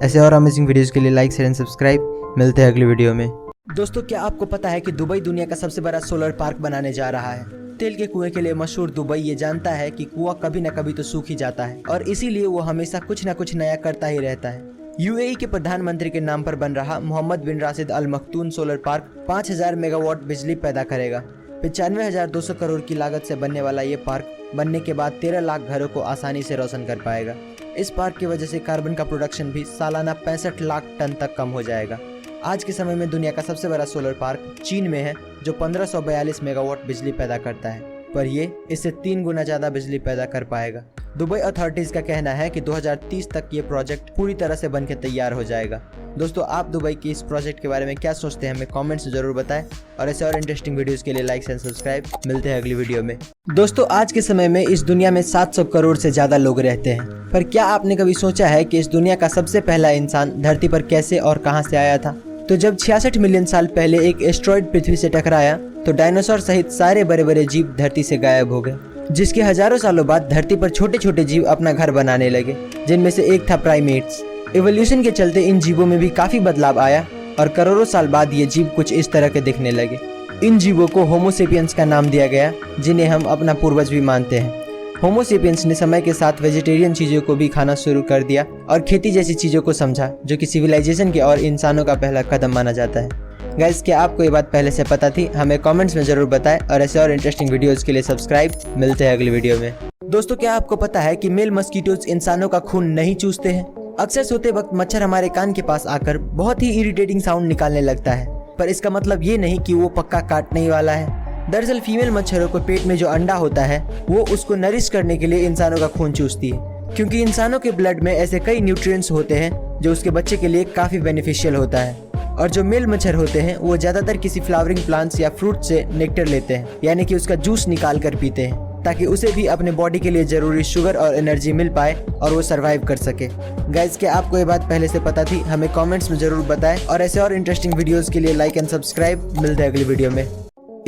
Speaker 1: ऐसे और अमेजिंग वीडियोस के लिए लाइक शेयर एंड सब्सक्राइब। मिलते हैं अगली वीडियो में। दोस्तों, क्या आपको पता है कि दुबई दुनिया का सबसे बड़ा सोलर पार्क बनाने जा रहा है? तेल के कुएं के लिए मशहूर दुबई ये जानता है कि कुआं कभी न कभी तो सूख ही जाता है और इसीलिए वो हमेशा कुछ न कुछ नया करता ही रहता है। यूएई के प्रधानमंत्री के नाम पर बन रहा मोहम्मद बिन राशिद अल मखतूम सोलर पार्क 5000 मेगावाट बिजली पैदा करेगा। 95,200 करोड़ की लागत से बनने वाला ये पार्क बनने के बाद 13 लाख घरों को आसानी से रोशन कर पाएगा। इस पार्क की वजह से कार्बन का प्रोडक्शन भी सालाना 65 लाख टन तक कम हो जाएगा। आज के समय में दुनिया का सबसे बड़ा सोलर पार्क चीन में है जो 1542 मेगावाट बिजली पैदा करता है, पर ये इससे 3 गुना ज़्यादा बिजली पैदा कर पाएगा। दुबई अथॉरिटीज़ का कहना है कि 2030 तक ये प्रोजेक्ट पूरी तरह से बनकर तैयार हो जाएगा। दोस्तों, आप दुबई की इस प्रोजेक्ट के बारे में क्या सोचते हैं हमें कमेंट्स में जरूर बताएं और ऐसे और इंटरेस्टिंग वीडियोस के लिए लाइक एंड सब्सक्राइब। मिलते हैं अगली वीडियो में। दोस्तों, आज के समय में इस दुनिया में 700 करोड़ से ज़्यादा लोग रहते हैं, पर क्या आपने कभी सोचा है कि इस दुनिया का सबसे पहला इंसान धरती पर कैसे और कहाँ से आया था? तो जब 66 मिलियन साल पहले एक एस्ट्रॉइड पृथ्वी से टकराया तो डायनासोर सहित सारे बड़े बड़े जीव धरती से गायब हो गए, जिसके हजारों सालों बाद धरती पर छोटे छोटे जीव अपना घर बनाने लगे, जिनमें से एक था प्राइमेट्स। इवोल्यूशन के चलते इन जीवों में भी काफी बदलाव आया और करोड़ों साल बाद ये जीव कुछ इस तरह के दिखने लगे। इन जीवों को होमो सेपियंस का नाम दिया गया, जिन्हें हम अपना पूर्वज भी मानते हैं। होमो सेपियंस ने समय के साथ वेजिटेरियन चीज़ों को भी खाना शुरू कर दिया और खेती जैसी चीज़ों को समझा, जो कि सिविलाइजेशन के और इंसानों का पहला कदम माना जाता है। गाइस, क्या आपको ये बात पहले से पता थी? हमें कमेंट्स में जरूर बताएं और ऐसे और इंटरेस्टिंग वीडियोस के लिए सब्सक्राइब। मिलते हैं अगली वीडियो में। दोस्तों, क्या आपको पता है कि मेल मस्कीटोज इंसानों का खून नहीं चूसते हैं? अक्सर सोते वक्त मच्छर हमारे कान के पास आकर बहुत ही इरिटेटिंग साउंड निकालने लगता है, पर इसका मतलब ये नहीं कि वो पक्का काटने ही वाला है। दरअसल फीमेल मच्छरों को पेट में जो अंडा होता है वो उसको नरिश करने के लिए इंसानों का खून चूसती है, क्योंकि इंसानों के ब्लड में ऐसे कई न्यूट्रिएंट्स होते हैं जो उसके बच्चे के लिए काफी बेनिफिशियल होता है। और जो मेल मच्छर होते हैं वो ज्यादातर किसी फ्लावरिंग प्लांट्स या फ्रूट से नेक्टर लेते हैं, यानी कि उसका जूस निकाल कर पीते हैं, ताकि उसे भी अपने बॉडी के लिए जरूरी शुगर और एनर्जी मिल पाए और वो सरवाइव कर सके। गाइज, क्या आपको ये बात पहले से पता थी? हमें कमेंट्स में जरूर बताएं और ऐसे और इंटरेस्टिंग वीडियोस के लिए लाइक एंड सब्सक्राइब। मिलते हैं अगली वीडियो में।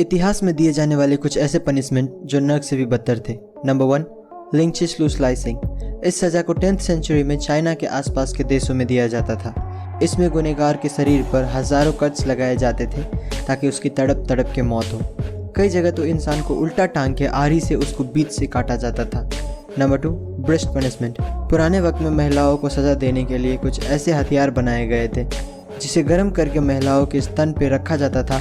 Speaker 1: इतिहास में दिए जाने वाले कुछ ऐसे पनिशमेंट जो नर्क से भी बदतर थे। Number 1, lingchi slow slicing. इस सजा को 10th सेंचुरी में चाइना के आसपास के देशों में दिया जाता था। इसमें गुनहगार के शरीर पर हजारों कट्स लगाए जाते थे ताकि उसकी तड़प तड़प के मौत हो। कई जगह तो इंसान को उल्टा टांग के आरी से उसको बीच से काटा जाता था। Number 2, breast punishment. पुराने वक्त में महिलाओं को सजा देने के लिए कुछ ऐसे हथियार बनाए गए थे जिसे गर्म करके महिलाओं के स्तन पे रखा जाता था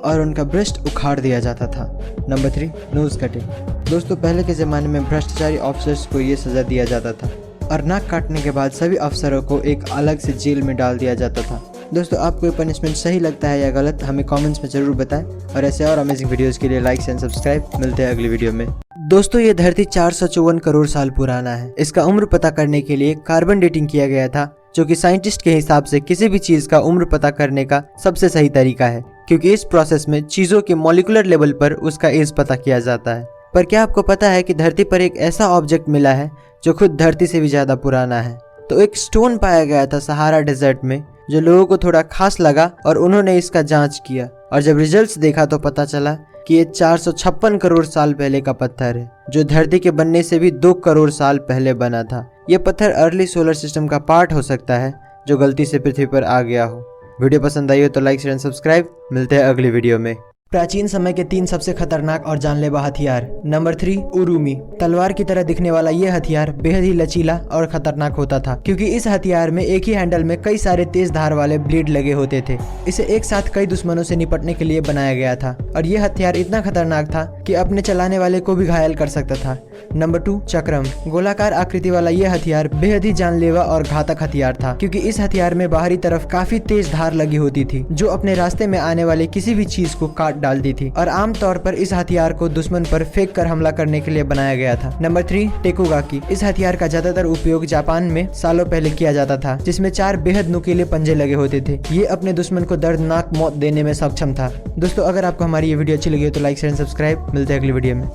Speaker 1: और उनका ब्रेस्ट उखाड़ दिया जाता था। Number 3, nose cutting. दोस्तों पहले के ज़माने में भ्रष्टाचारी ऑफिसर्स को ये सज़ा दिया जाता था और नाक काटने के बाद सभी अफसरों को एक अलग से जेल में डाल दिया जाता था। दोस्तों आपको ये पनिशमेंट सही लगता है या गलत, हमें कमेंट्स में ज़रूर बताएं और ऐसे और अमेजिंग वीडियोस के लिए लाइक एंड सब्सक्राइब। मिलते हैं अगली वीडियो में। दोस्तों ये धरती 454 करोड़ साल पुराना है। इसका उम्र पता करने के लिए कार्बन डेटिंग किया गया था, जो कि साइंटिस्ट के हिसाब से किसी भी चीज़ का उम्र पता करने का सबसे सही तरीका है, क्योंकि इस प्रोसेस में चीज़ों के मॉलिक्यूलर लेवल पर उसका एज पता किया जाता है। पर क्या आपको पता है कि धरती पर एक ऐसा ऑब्जेक्ट मिला है जो खुद धरती से भी ज़्यादा पुराना है? तो एक स्टोन पाया गया था सहारा डेजर्ट में, जो लोगों को थोड़ा खास लगा और उन्होंने इसका जांच किया और जब रिजल्ट्स देखा तो पता चला कि ये 456 करोड़ साल पहले का पत्थर है, जो धरती के बनने से भी 2 करोड़ साल पहले बना था। ये पत्थर अर्ली सोलर सिस्टम का पार्ट हो सकता है, जो गलती से पृथ्वी पर आ गया हो। वीडियो पसंद आई हो तो लाइक शेयर एंड सब्सक्राइब। मिलते हैं अगली वीडियो में। प्राचीन समय के 3 सबसे खतरनाक और जानलेवा हथियार। नंबर 3, उरुमी। तलवार की तरह दिखने वाला यह हथियार बेहद ही लचीला और खतरनाक होता था, क्योंकि इस हथियार में एक ही हैंडल में कई सारे तेज धार वाले ब्लेड लगे होते थे। इसे एक साथ कई दुश्मनों से निपटने के लिए बनाया गया था और यह हथियार इतना खतरनाक था कि अपने चलाने वाले को भी घायल कर सकता था। नंबर 2, चक्रम। गोलाकार आकृति वाला यह हथियार बेहद ही जानलेवा और घातक हथियार था, क्योंकि इस हथियार में बाहरी तरफ काफी तेज धार लगी होती थी, जो अपने रास्ते में आने वाले किसी भी चीज को काट डालती थी और आमतौर पर इस हथियार को दुश्मन पर फेंक कर हमला करने के लिए बनाया गया था। नंबर 3, टेकुगाकी। इस हथियार का ज्यादातर उपयोग जापान में सालों पहले किया जाता था, जिसमें 4 बेहद नुकीले पंजे लगे होते थे। ये अपने दुश्मन को दर्दनाक मौत देने में सक्षम था। दोस्तों अगर आपको हमारी ये वीडियो अच्छी लगी हो तो लाइक शेयर एंड सब्सक्राइब। मिलते हैं अगली वीडियो में।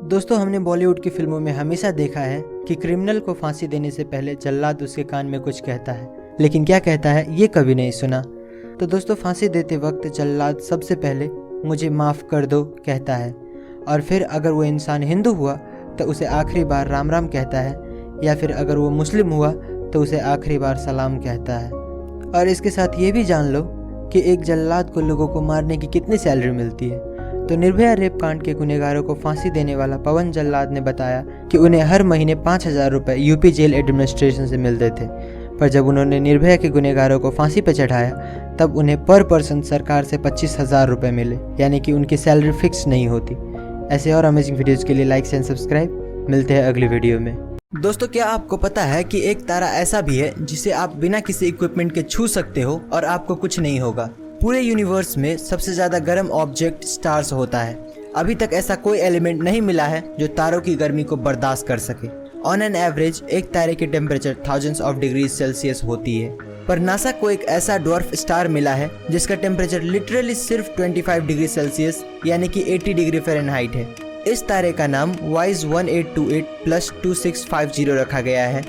Speaker 1: दोस्तों हमने बॉलीवुड की फिल्मों में हमेशा देखा है कि क्रिमिनल को फांसी देने से पहले जल्लाद उसके कान में कुछ कहता है, लेकिन क्या कहता है ये कभी नहीं सुना। तो दोस्तों फांसी देते वक्त जल्लाद सबसे पहले मुझे माफ़ कर दो कहता है, और फिर अगर वो इंसान हिंदू हुआ तो उसे आखिरी बार राम राम कहता है, या फिर अगर वो मुस्लिम हुआ तो उसे आखिरी बार सलाम कहता है। और इसके साथ ये भी जान लो कि एक जल्लाद को लोगों को मारने की कितनी सैलरी मिलती है। तो निर्भया रेप कांड के गुनहगारों को फांसी देने वाला पवन जल्लाद ने बताया कि उन्हें हर महीने 5,000 रुपये यूपी जेल एडमिनिस्ट्रेशन से मिलते थे, पर जब उन्होंने निर्भया के गुनहगारों को फांसी पर चढ़ाया तब उन्हें पर पर्सन सरकार से 25,000 रुपये मिले, यानी कि उनकी सैलरी फिक्स नहीं होती। ऐसे और अमेजिंग वीडियोस के लिए लाइक एंड सब्सक्राइब। मिलते हैं अगली वीडियो में। दोस्तों क्या आपको पता है कि एक तारा ऐसा भी है जिसे आप बिना किसी इक्विपमेंट के छू सकते हो और आपको कुछ नहीं होगा? पूरे यूनिवर्स में सबसे ज़्यादा गर्म ऑब्जेक्ट स्टार्स होता है। अभी तक ऐसा कोई एलिमेंट नहीं मिला है जो तारों की गर्मी को बर्दाश्त कर सके। ऑन एन एवरेज एक तारे की temperature thousands of degree Celsius होती है, पर नासा को एक ऐसा डॉर्फ स्टार मिला है जिसका टेम्परेचर लिटरली सिर्फ 25 डिग्री सेल्सियस यानी कि 80 डिग्री फ़ारेनहाइट है। इस तारे का नाम WISE 1828+2650 रखा गया है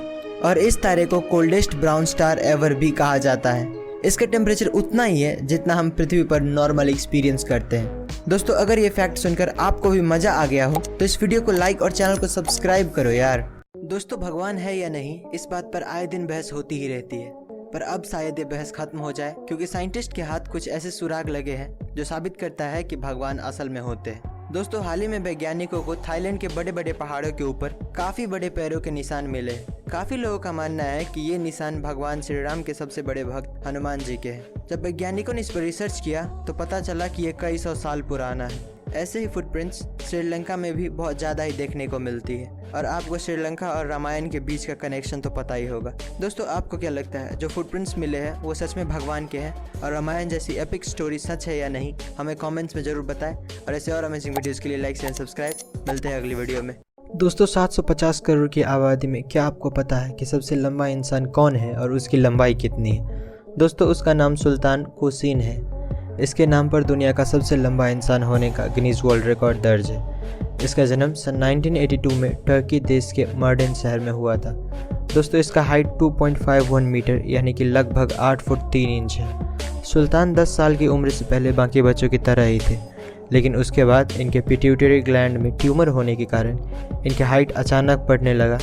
Speaker 1: और इस तारे को कोल्डेस्ट ब्राउन स्टार एवर भी कहा जाता है। इसका टेम्परेचर उतना ही है जितना हम पृथ्वी पर नॉर्मल एक्सपीरियंस करते हैं। दोस्तों अगर ये फैक्ट सुनकर आपको भी मजा आ गया हो तो इस वीडियो को लाइक और चैनल को सब्सक्राइब करो यार। दोस्तों भगवान है या नहीं, इस बात पर आए दिन बहस होती ही रहती है, पर अब शायद ये बहस खत्म हो जाए, क्योंकि साइंटिस्ट के हाथ कुछ ऐसे सुराग लगे हैं जो साबित करता है कि भगवान असल में होते हैं। दोस्तों हाल ही में वैज्ञानिकों को थाईलैंड के बड़े बड़े पहाड़ों के ऊपर काफी बड़े पैरों के निशान मिले। काफी लोगों का मानना है कि ये निशान भगवान श्री राम के सबसे बड़े भक्त हनुमान जी के हैं। जब वैज्ञानिकों ने इस पर रिसर्च किया तो पता चला कि ये कई 100 साल पुराना है। ऐसे ही फुटप्रिंट्स श्रीलंका में भी बहुत ज़्यादा ही देखने को मिलती है, और आपको श्रीलंका और रामायण के बीच का कनेक्शन तो पता ही होगा। दोस्तों आपको क्या लगता है जो फुटप्रिंट्स मिले हैं वो सच में भगवान के हैं, और रामायण जैसी एपिक स्टोरी सच है या नहीं, हमें कमेंट्स में ज़रूर बताएं। और ऐसे और अमेजिंग वीडियोज़ के लिए लाइक एंड सब्सक्राइब। मिलते हैं अगली वीडियो में। दोस्तों 750 करोड़ की आबादी में क्या आपको पता है कि सबसे लंबा इंसान कौन है और उसकी लंबाई कितनी है? दोस्तों उसका नाम सुल्तान कोसीन है। इसके नाम पर दुनिया का सबसे लंबा इंसान होने का गिनीज वर्ल्ड रिकॉर्ड दर्ज है। इसका जन्म सन 1982 में टर्की देश के मर्डेन शहर में हुआ था। दोस्तों इसका हाइट 2.51 मीटर यानी कि लगभग 8 फुट 3 इंच है। सुल्तान 10 साल की उम्र से पहले बाकी बच्चों की तरह ही थे, लेकिन उसके बाद इनके पिट्यूटरी ग्लैंड में ट्यूमर होने के कारण इनके हाइट अचानक बढ़ने लगा,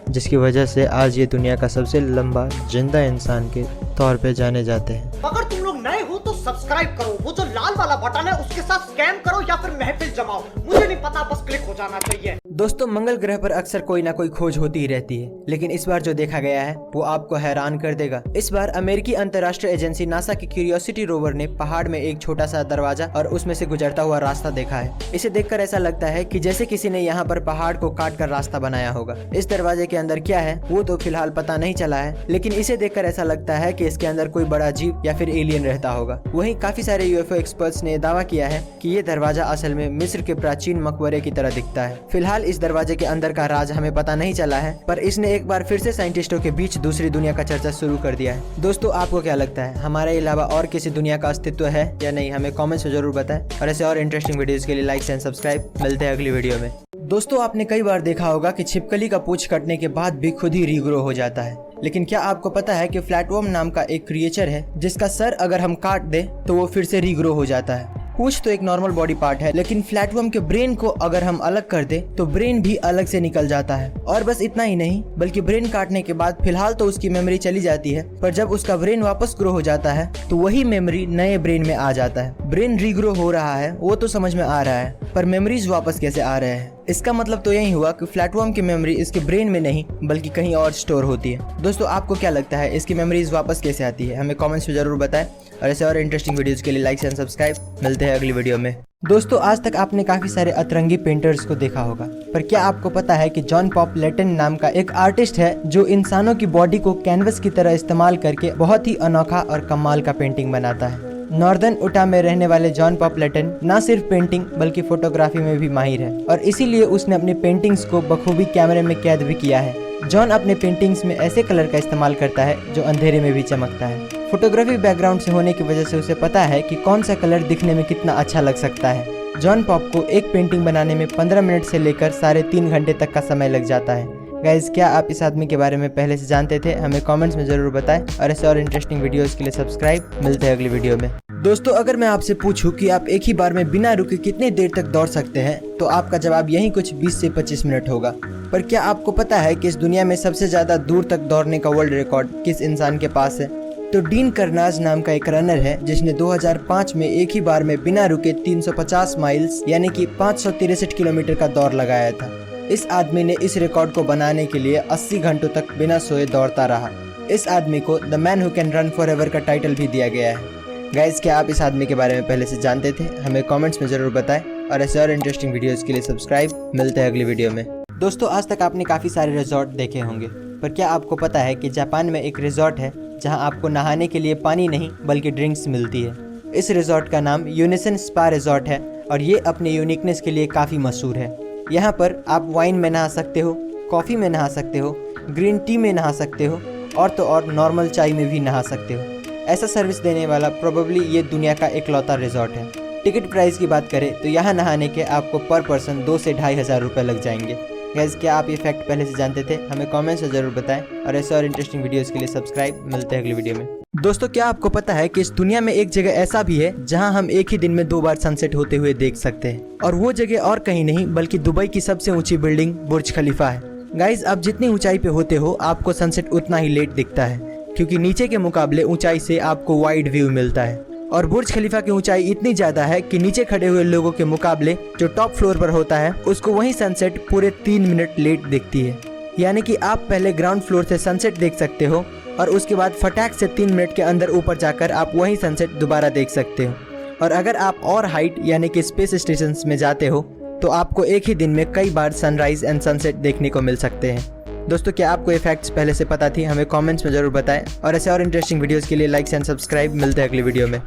Speaker 1: जिसकी वजह से आज ये दुनिया का सबसे लंबा जिंदा इंसान के तौर पे जाने जाते हैं।
Speaker 3: अगर तुम लोग नए हो तो सब्सक्राइब करो, वो जो लाल वाला बटन है उसके साथ स्कैम करो या फिर महफिल जमाओ, मुझे नहीं पता, बस क्लिक हो जाना चाहिए।
Speaker 1: दोस्तों, मंगल ग्रह पर अक्सर कोई ना कोई खोज होती ही रहती है, लेकिन इस बार जो देखा गया है वो आपको हैरान कर देगा। इस बार अमेरिकी अंतर्राष्ट्रीय एजेंसी नासा की क्यूरियोसिटी रोवर ने पहाड़ में एक छोटा सा दरवाजा और उसमें से गुजरता हुआ रास्ता देखा है। इसे देखकर ऐसा लगता है कि जैसे किसी ने यहाँ पर पहाड़ को काट कर रास्ता बनाया होगा। इस दरवाजे के अंदर क्या है वो तो फिलहाल पता नहीं चला है, लेकिन इसे देखकर ऐसा लगता है कि इसके अंदर कोई बड़ा जीव या फिर एलियन रहता होगा। वहीं काफी सारे यूएफओ एक्सपर्ट्स ने दावा किया है कि ये दरवाजा असल में मिस्र के प्राचीन मकबरे की तरह दिखता है। फिलहाल इस दरवाजे के अंदर का राज हमें पता नहीं चला है, पर इसने एक बार फिर से साइंटिस्टों के बीच दूसरी दुनिया का चर्चा शुरू कर दिया है। दोस्तों, आपको क्या लगता है, हमारे अलावा और किसी दुनिया का अस्तित्व है या नहीं? हमें कमेंट्स में जरूर बताएं और ऐसे और इंटरेस्टिंग वीडियोस के लिए लाइक एंड सब्सक्राइब। मिलते हैं अगली वीडियो में। दोस्तों, आपने कई बार देखा होगा कि छिपकली का पूंछ कटने के बाद भी खुद ही रीग्रो हो जाता है, लेकिन क्या आपको पता है कि फ्लैटवर्म नाम का एक क्रिएचर है जिसका सर अगर हम काट दे तो वो फिर से रीग्रो हो जाता है। पूंछ तो एक नॉर्मल बॉडी पार्ट है, लेकिन फ्लैटवर्म के ब्रेन को अगर हम अलग कर दे तो ब्रेन भी अलग से निकल जाता है। और बस इतना ही नहीं, बल्कि ब्रेन काटने के बाद फिलहाल तो उसकी मेमोरी चली जाती है, पर जब उसका ब्रेन वापस ग्रो हो जाता है तो वही मेमोरी नए ब्रेन में आ जाता है। ब्रेन रीग्रो हो रहा है वो तो समझ में आ रहा है, पर मेमोरीज वापस कैसे आ रहे हैं? इसका मतलब तो यही हुआ कि फ्लैटवर्म की मेमोरी इसके ब्रेन में नहीं बल्कि कहीं और स्टोर होती है। दोस्तों, आपको क्या लगता है, इसकी मेमोरीज वापस कैसे आती है? हमें कमेंट्स में जरूर बताएं और ऐसे और इंटरेस्टिंग वीडियोस के लिए लाइक एंड सब्सक्राइब। मिलते हैं अगली वीडियो में। दोस्तों, आज तक आपने काफी सारे अतरंगी पेंटर्स को देखा होगा, पर क्या आपको पता है कि जॉन पॉप लेटन नाम का एक आर्टिस्ट है जो इंसानों की बॉडी को कैनवस की तरह इस्तेमाल करके बहुत ही अनोखा और कमाल का पेंटिंग बनाता है। नॉर्दर्न उटा में रहने वाले जॉन पॉप लेटन न सिर्फ पेंटिंग बल्कि फोटोग्राफी में भी माहिर है, और इसीलिए उसने अपनी पेंटिंग्स को बखूबी कैमरे में कैद भी किया है। जॉन अपने पेंटिंग्स में ऐसे कलर का इस्तेमाल करता है जो अंधेरे में भी चमकता है। फोटोग्राफी बैकग्राउंड से होने की वजह से उसे पता है कि कौन सा कलर दिखने में कितना अच्छा लग सकता है। जॉन पॉप को एक पेंटिंग बनाने में 15 मिनट से लेकर 3.5 घंटे तक का समय लग जाता है। गाइज, क्या आप इस आदमी के बारे में पहले से जानते थे? हमें कमेंट्स में जरूर बताएं और ऐसे और इंटरेस्टिंग वीडियोस के लिए सब्सक्राइब। मिलते हैं अगली वीडियो में। दोस्तों, अगर मैं आपसे पूछूं कि आप एक ही बार में बिना रुके कितनी देर तक दौड़ सकते हैं, तो आपका जवाब यही कुछ 20 से 25 मिनट होगा। पर क्या आपको पता है कि इस दुनिया में सबसे ज्यादा दूर तक दौड़ने का वर्ल्ड रिकॉर्ड किस इंसान के पास है? तो डीन कर्नाज नाम का एक रनर है जिसने 2005 में एक ही बार में बिना रुके 350 माइल्स यानी कि 563 किलोमीटर का दौड़ लगाया था। इस आदमी ने इस रिकॉर्ड को बनाने के लिए 80 घंटों तक बिना सोए दौड़ता रहा। इस आदमी को the man who can run for ever का टाइटल भी दिया गया है। गाइज, क्या आप इस आदमी के बारे में पहले से जानते थे? हमें कमेंट्स में जरूर बताएं और ऐसे और इंटरेस्टिंग वीडियोस के लिए सब्सक्राइब। मिलते हैं अगली वीडियो में। दोस्तों, आज तक आपने काफ़ी सारे रिजॉर्ट देखे होंगे, पर क्या आपको पता है कि जापान में एक रिजॉर्ट है जहां आपको नहाने के लिए पानी नहीं बल्कि ड्रिंक्स मिलती है। इस रिजॉर्ट का नाम यूनिसन स्पा रिजॉर्ट है और ये अपने यूनिकनेस के लिए काफ़ी मशहूर है। यहाँ पर आप वाइन में नहा सकते हो, कॉफ़ी में नहा सकते हो, ग्रीन टी में नहा सकते हो और तो और नॉर्मल चाय में भी नहा सकते हो। ऐसा सर्विस देने वाला प्रोबेबली ये दुनिया का इकलौता रिजॉर्ट है। टिकट प्राइस की बात करें तो यहाँ नहाने के आपको पर पर्सन 2 से 2,500 रुपये लग जाएंगे। गाइस, क्या आप ये फैक्ट पहले से जानते थे? हमें कमेंट्स में जरूर बताएं और ऐसे और इंटरेस्टिंग वीडियोस के लिए सब्सक्राइब। मिलते हैं अगली वीडियो में। दोस्तों, क्या आपको पता है कि इस दुनिया में एक जगह ऐसा भी है जहां हम एक ही दिन में 2 बार सनसेट होते हुए देख सकते हैं, और वो जगह और कहीं नहीं बल्कि दुबई की सबसे ऊंची बिल्डिंग बुर्ज खलीफा है। गाइस, आप जितनी ऊंचाई पे होते हो आपको सनसेट उतना ही लेट दिखता है, क्योंकि नीचे के मुकाबले ऊंचाई से आपको वाइड व्यू मिलता है। और बुर्ज खलीफा की ऊंचाई इतनी ज्यादा है कि नीचे खड़े हुए लोगों के मुकाबले जो टॉप फ्लोर पर होता है उसको वही सनसेट पूरे 3 मिनट लेट दिखती है। यानी कि आप पहले ग्राउंड फ्लोर से सनसेट देख सकते हो और उसके बाद फटाक से 3 मिनट के अंदर ऊपर जाकर आप वही सनसेट दोबारा देख सकते हो। और अगर आप और हाइट यानी कि स्पेस स्टेशन में जाते हो तो आपको एक ही दिन में कई बार सनराइज एंड सनसेट देखने को मिल सकते हैं। दोस्तों, क्या आपको ये फैक्ट्स पहले से पता थी? हमें कमेंट्स में जरूर बताएं और ऐसे और इंटरेस्टिंग वीडियोस के लिए लाइक एंड सब्सक्राइब। मिलते हैं अगली वीडियो में।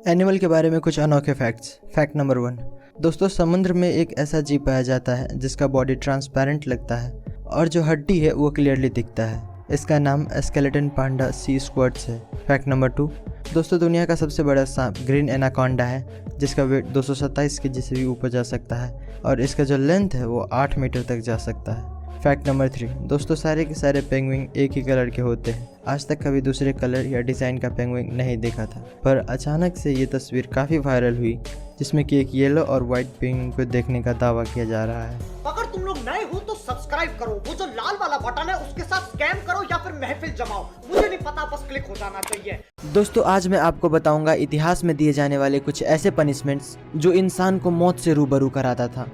Speaker 1: एनिमल के बारे में कुछ अनोखे फैक्ट्स। Fact number 1। दोस्तों, समुद्र में एक ऐसा जीव पाया जाता है जिसका बॉडी ट्रांसपेरेंट लगता है और जो हड्डी है वो क्लियरली दिखता है। इसका नाम स्केलेटन पांडा सी स्क्वाड्स है। Fact number 2। दोस्तों, दुनिया का सबसे बड़ा सांप ग्रीन एनाकोंडा है जिसका वेट 227 केजी से भी ऊपर जा सकता है और इसका जो लेंथ है वो 8 मीटर तक जा सकता है। Fact number 3। दोस्तों, सारे के सारे पेंगुइन एक ही कलर के होते हैं। आज तक कभी दूसरे कलर या डिज़ाइन का पेंगुइन नहीं देखा था, पर अचानक से ये तस्वीर काफ़ी वायरल हुई जिसमें कि एक येलो और वाइट पेंगुइन को देखने का दावा किया जा रहा है।
Speaker 3: अगर तुम लोग नए हो तो सब्सक्राइब सब्सक्राइब करो, वो जो लाल वाला बटन है उसके साथ स्कैम करो या फिर महफिल जमाओ, मुझे नहीं पता, बस क्लिक हो जाना चाहिए।
Speaker 1: दोस्तों आज मैं आपको बताऊंगा इतिहास में दिए जाने वाले कुछ ऐसे पनिशमेंट्स जो इंसान को मौत से रूबरू कराता था।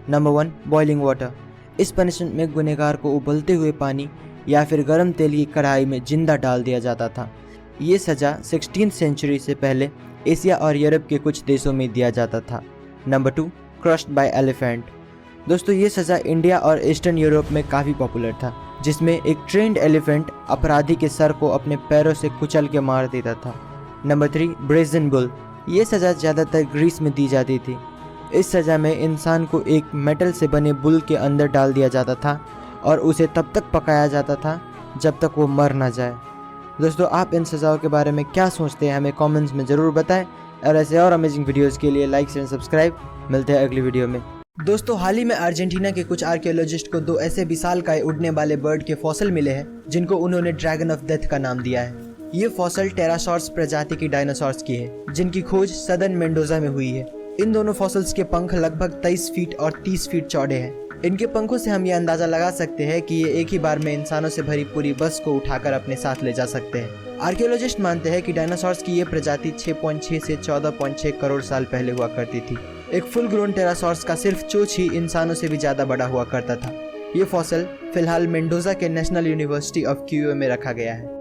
Speaker 1: Number 1, boiling water. इस पनिशमेंट में गुनहगार को उबलते हुए पानी या फिर गर्म तेल की कढ़ाई में जिंदा डाल दिया जाता था। ये सज़ा 16th सेंचुरी से पहले एशिया और यूरोप के कुछ देशों में दिया जाता था। Number 2, crushed bye elephant. दोस्तों ये सज़ा इंडिया और ईस्टर्न यूरोप में काफ़ी पॉपुलर था, जिसमें एक ट्रेंड एलिफेंट अपराधी के सर को अपने पैरों से कुचल के मार देता था। Number 3, brazen bull. ये सज़ा ज़्यादातर ग्रीस में दी जाती थी। इस सज़ा में इंसान को एक मेटल से बने बुल के अंदर डाल दिया जाता था और उसे तब तक पकाया जाता था जब तक वो मर ना जाए। दोस्तों आप इन सज़ाओं के बारे में क्या सोचते हैं हमें कमेंट्स में ज़रूर बताएं, और ऐसे और अमेजिंग वीडियोज़ के लिए लाइक एंड सब्सक्राइब। मिलते हैं अगली वीडियो में। दोस्तों हाल ही में अर्जेंटीना के कुछ आर्कियोलॉजिस्ट को 2 ऐसे विशालकाय उड़ने वाले बर्ड के फॉसिल मिले हैं जिनको उन्होंने ड्रैगन ऑफ डेथ का नाम दिया है। ये फॉसिल टेरासॉर्स प्रजाति की डायनासोर्स की है जिनकी खोज सदर्न मेंडोजा में हुई है। इन दोनों फॉसिल्स के पंख लगभग 23 फीट और 30 फीट चौड़े हैं। इनके पंखों से हम ये अंदाजा लगा सकते हैं कि ये एक ही बार में इंसानों से भरी पूरी बस को उठाकर अपने साथ ले जा सकते हैं। आर्कियोलॉजिस्ट मानते हैं कि डायनासोर्स की ये प्रजाति 6.6 से 14.6 करोड़ साल पहले हुआ करती थी। एक फुल ग्रोन टेरासॉर्स का सिर्फ चोंच ही इंसानों से भी ज़्यादा बड़ा हुआ करता था। ये फॉसिल फिलहाल मेंडोजा के नेशनल यूनिवर्सिटी ऑफ क्यूओ में रखा गया है।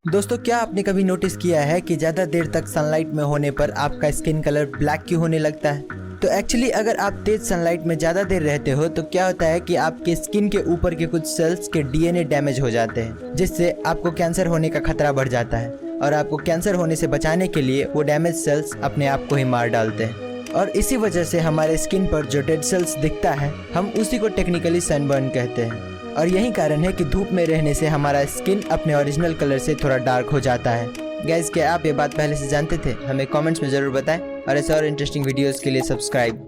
Speaker 1: दोस्तों क्या आपने कभी नोटिस किया है कि ज़्यादा देर तक सनलाइट में होने पर आपका स्किन कलर ब्लैक क्यों होने लगता है? तो एक्चुअली अगर आप तेज सनलाइट में ज़्यादा देर रहते हो तो क्या होता है कि आपके स्किन के ऊपर के कुछ सेल्स के डीएनए डैमेज हो जाते हैं, जिससे आपको कैंसर होने का खतरा बढ़ जाता है। और आपको कैंसर होने से बचाने के लिए वो डैमेज सेल्स अपने आप को ही मार डालते हैं। और इसी वजह से हमारे स्किन पर जो डेड सेल्स दिखता है हम उसी को टेक्निकली सनबर्न कहते हैं। और यही कारण है कि धूप में रहने से हमारा स्किन अपने ओरिजिनल कलर से थोड़ा डार्क हो जाता है। गाइस क्या आप ये बात पहले से जानते थे? हमें कमेंट्स में ज़रूर बताएं, और ऐसे और इंटरेस्टिंग वीडियोस के लिए सब्सक्राइब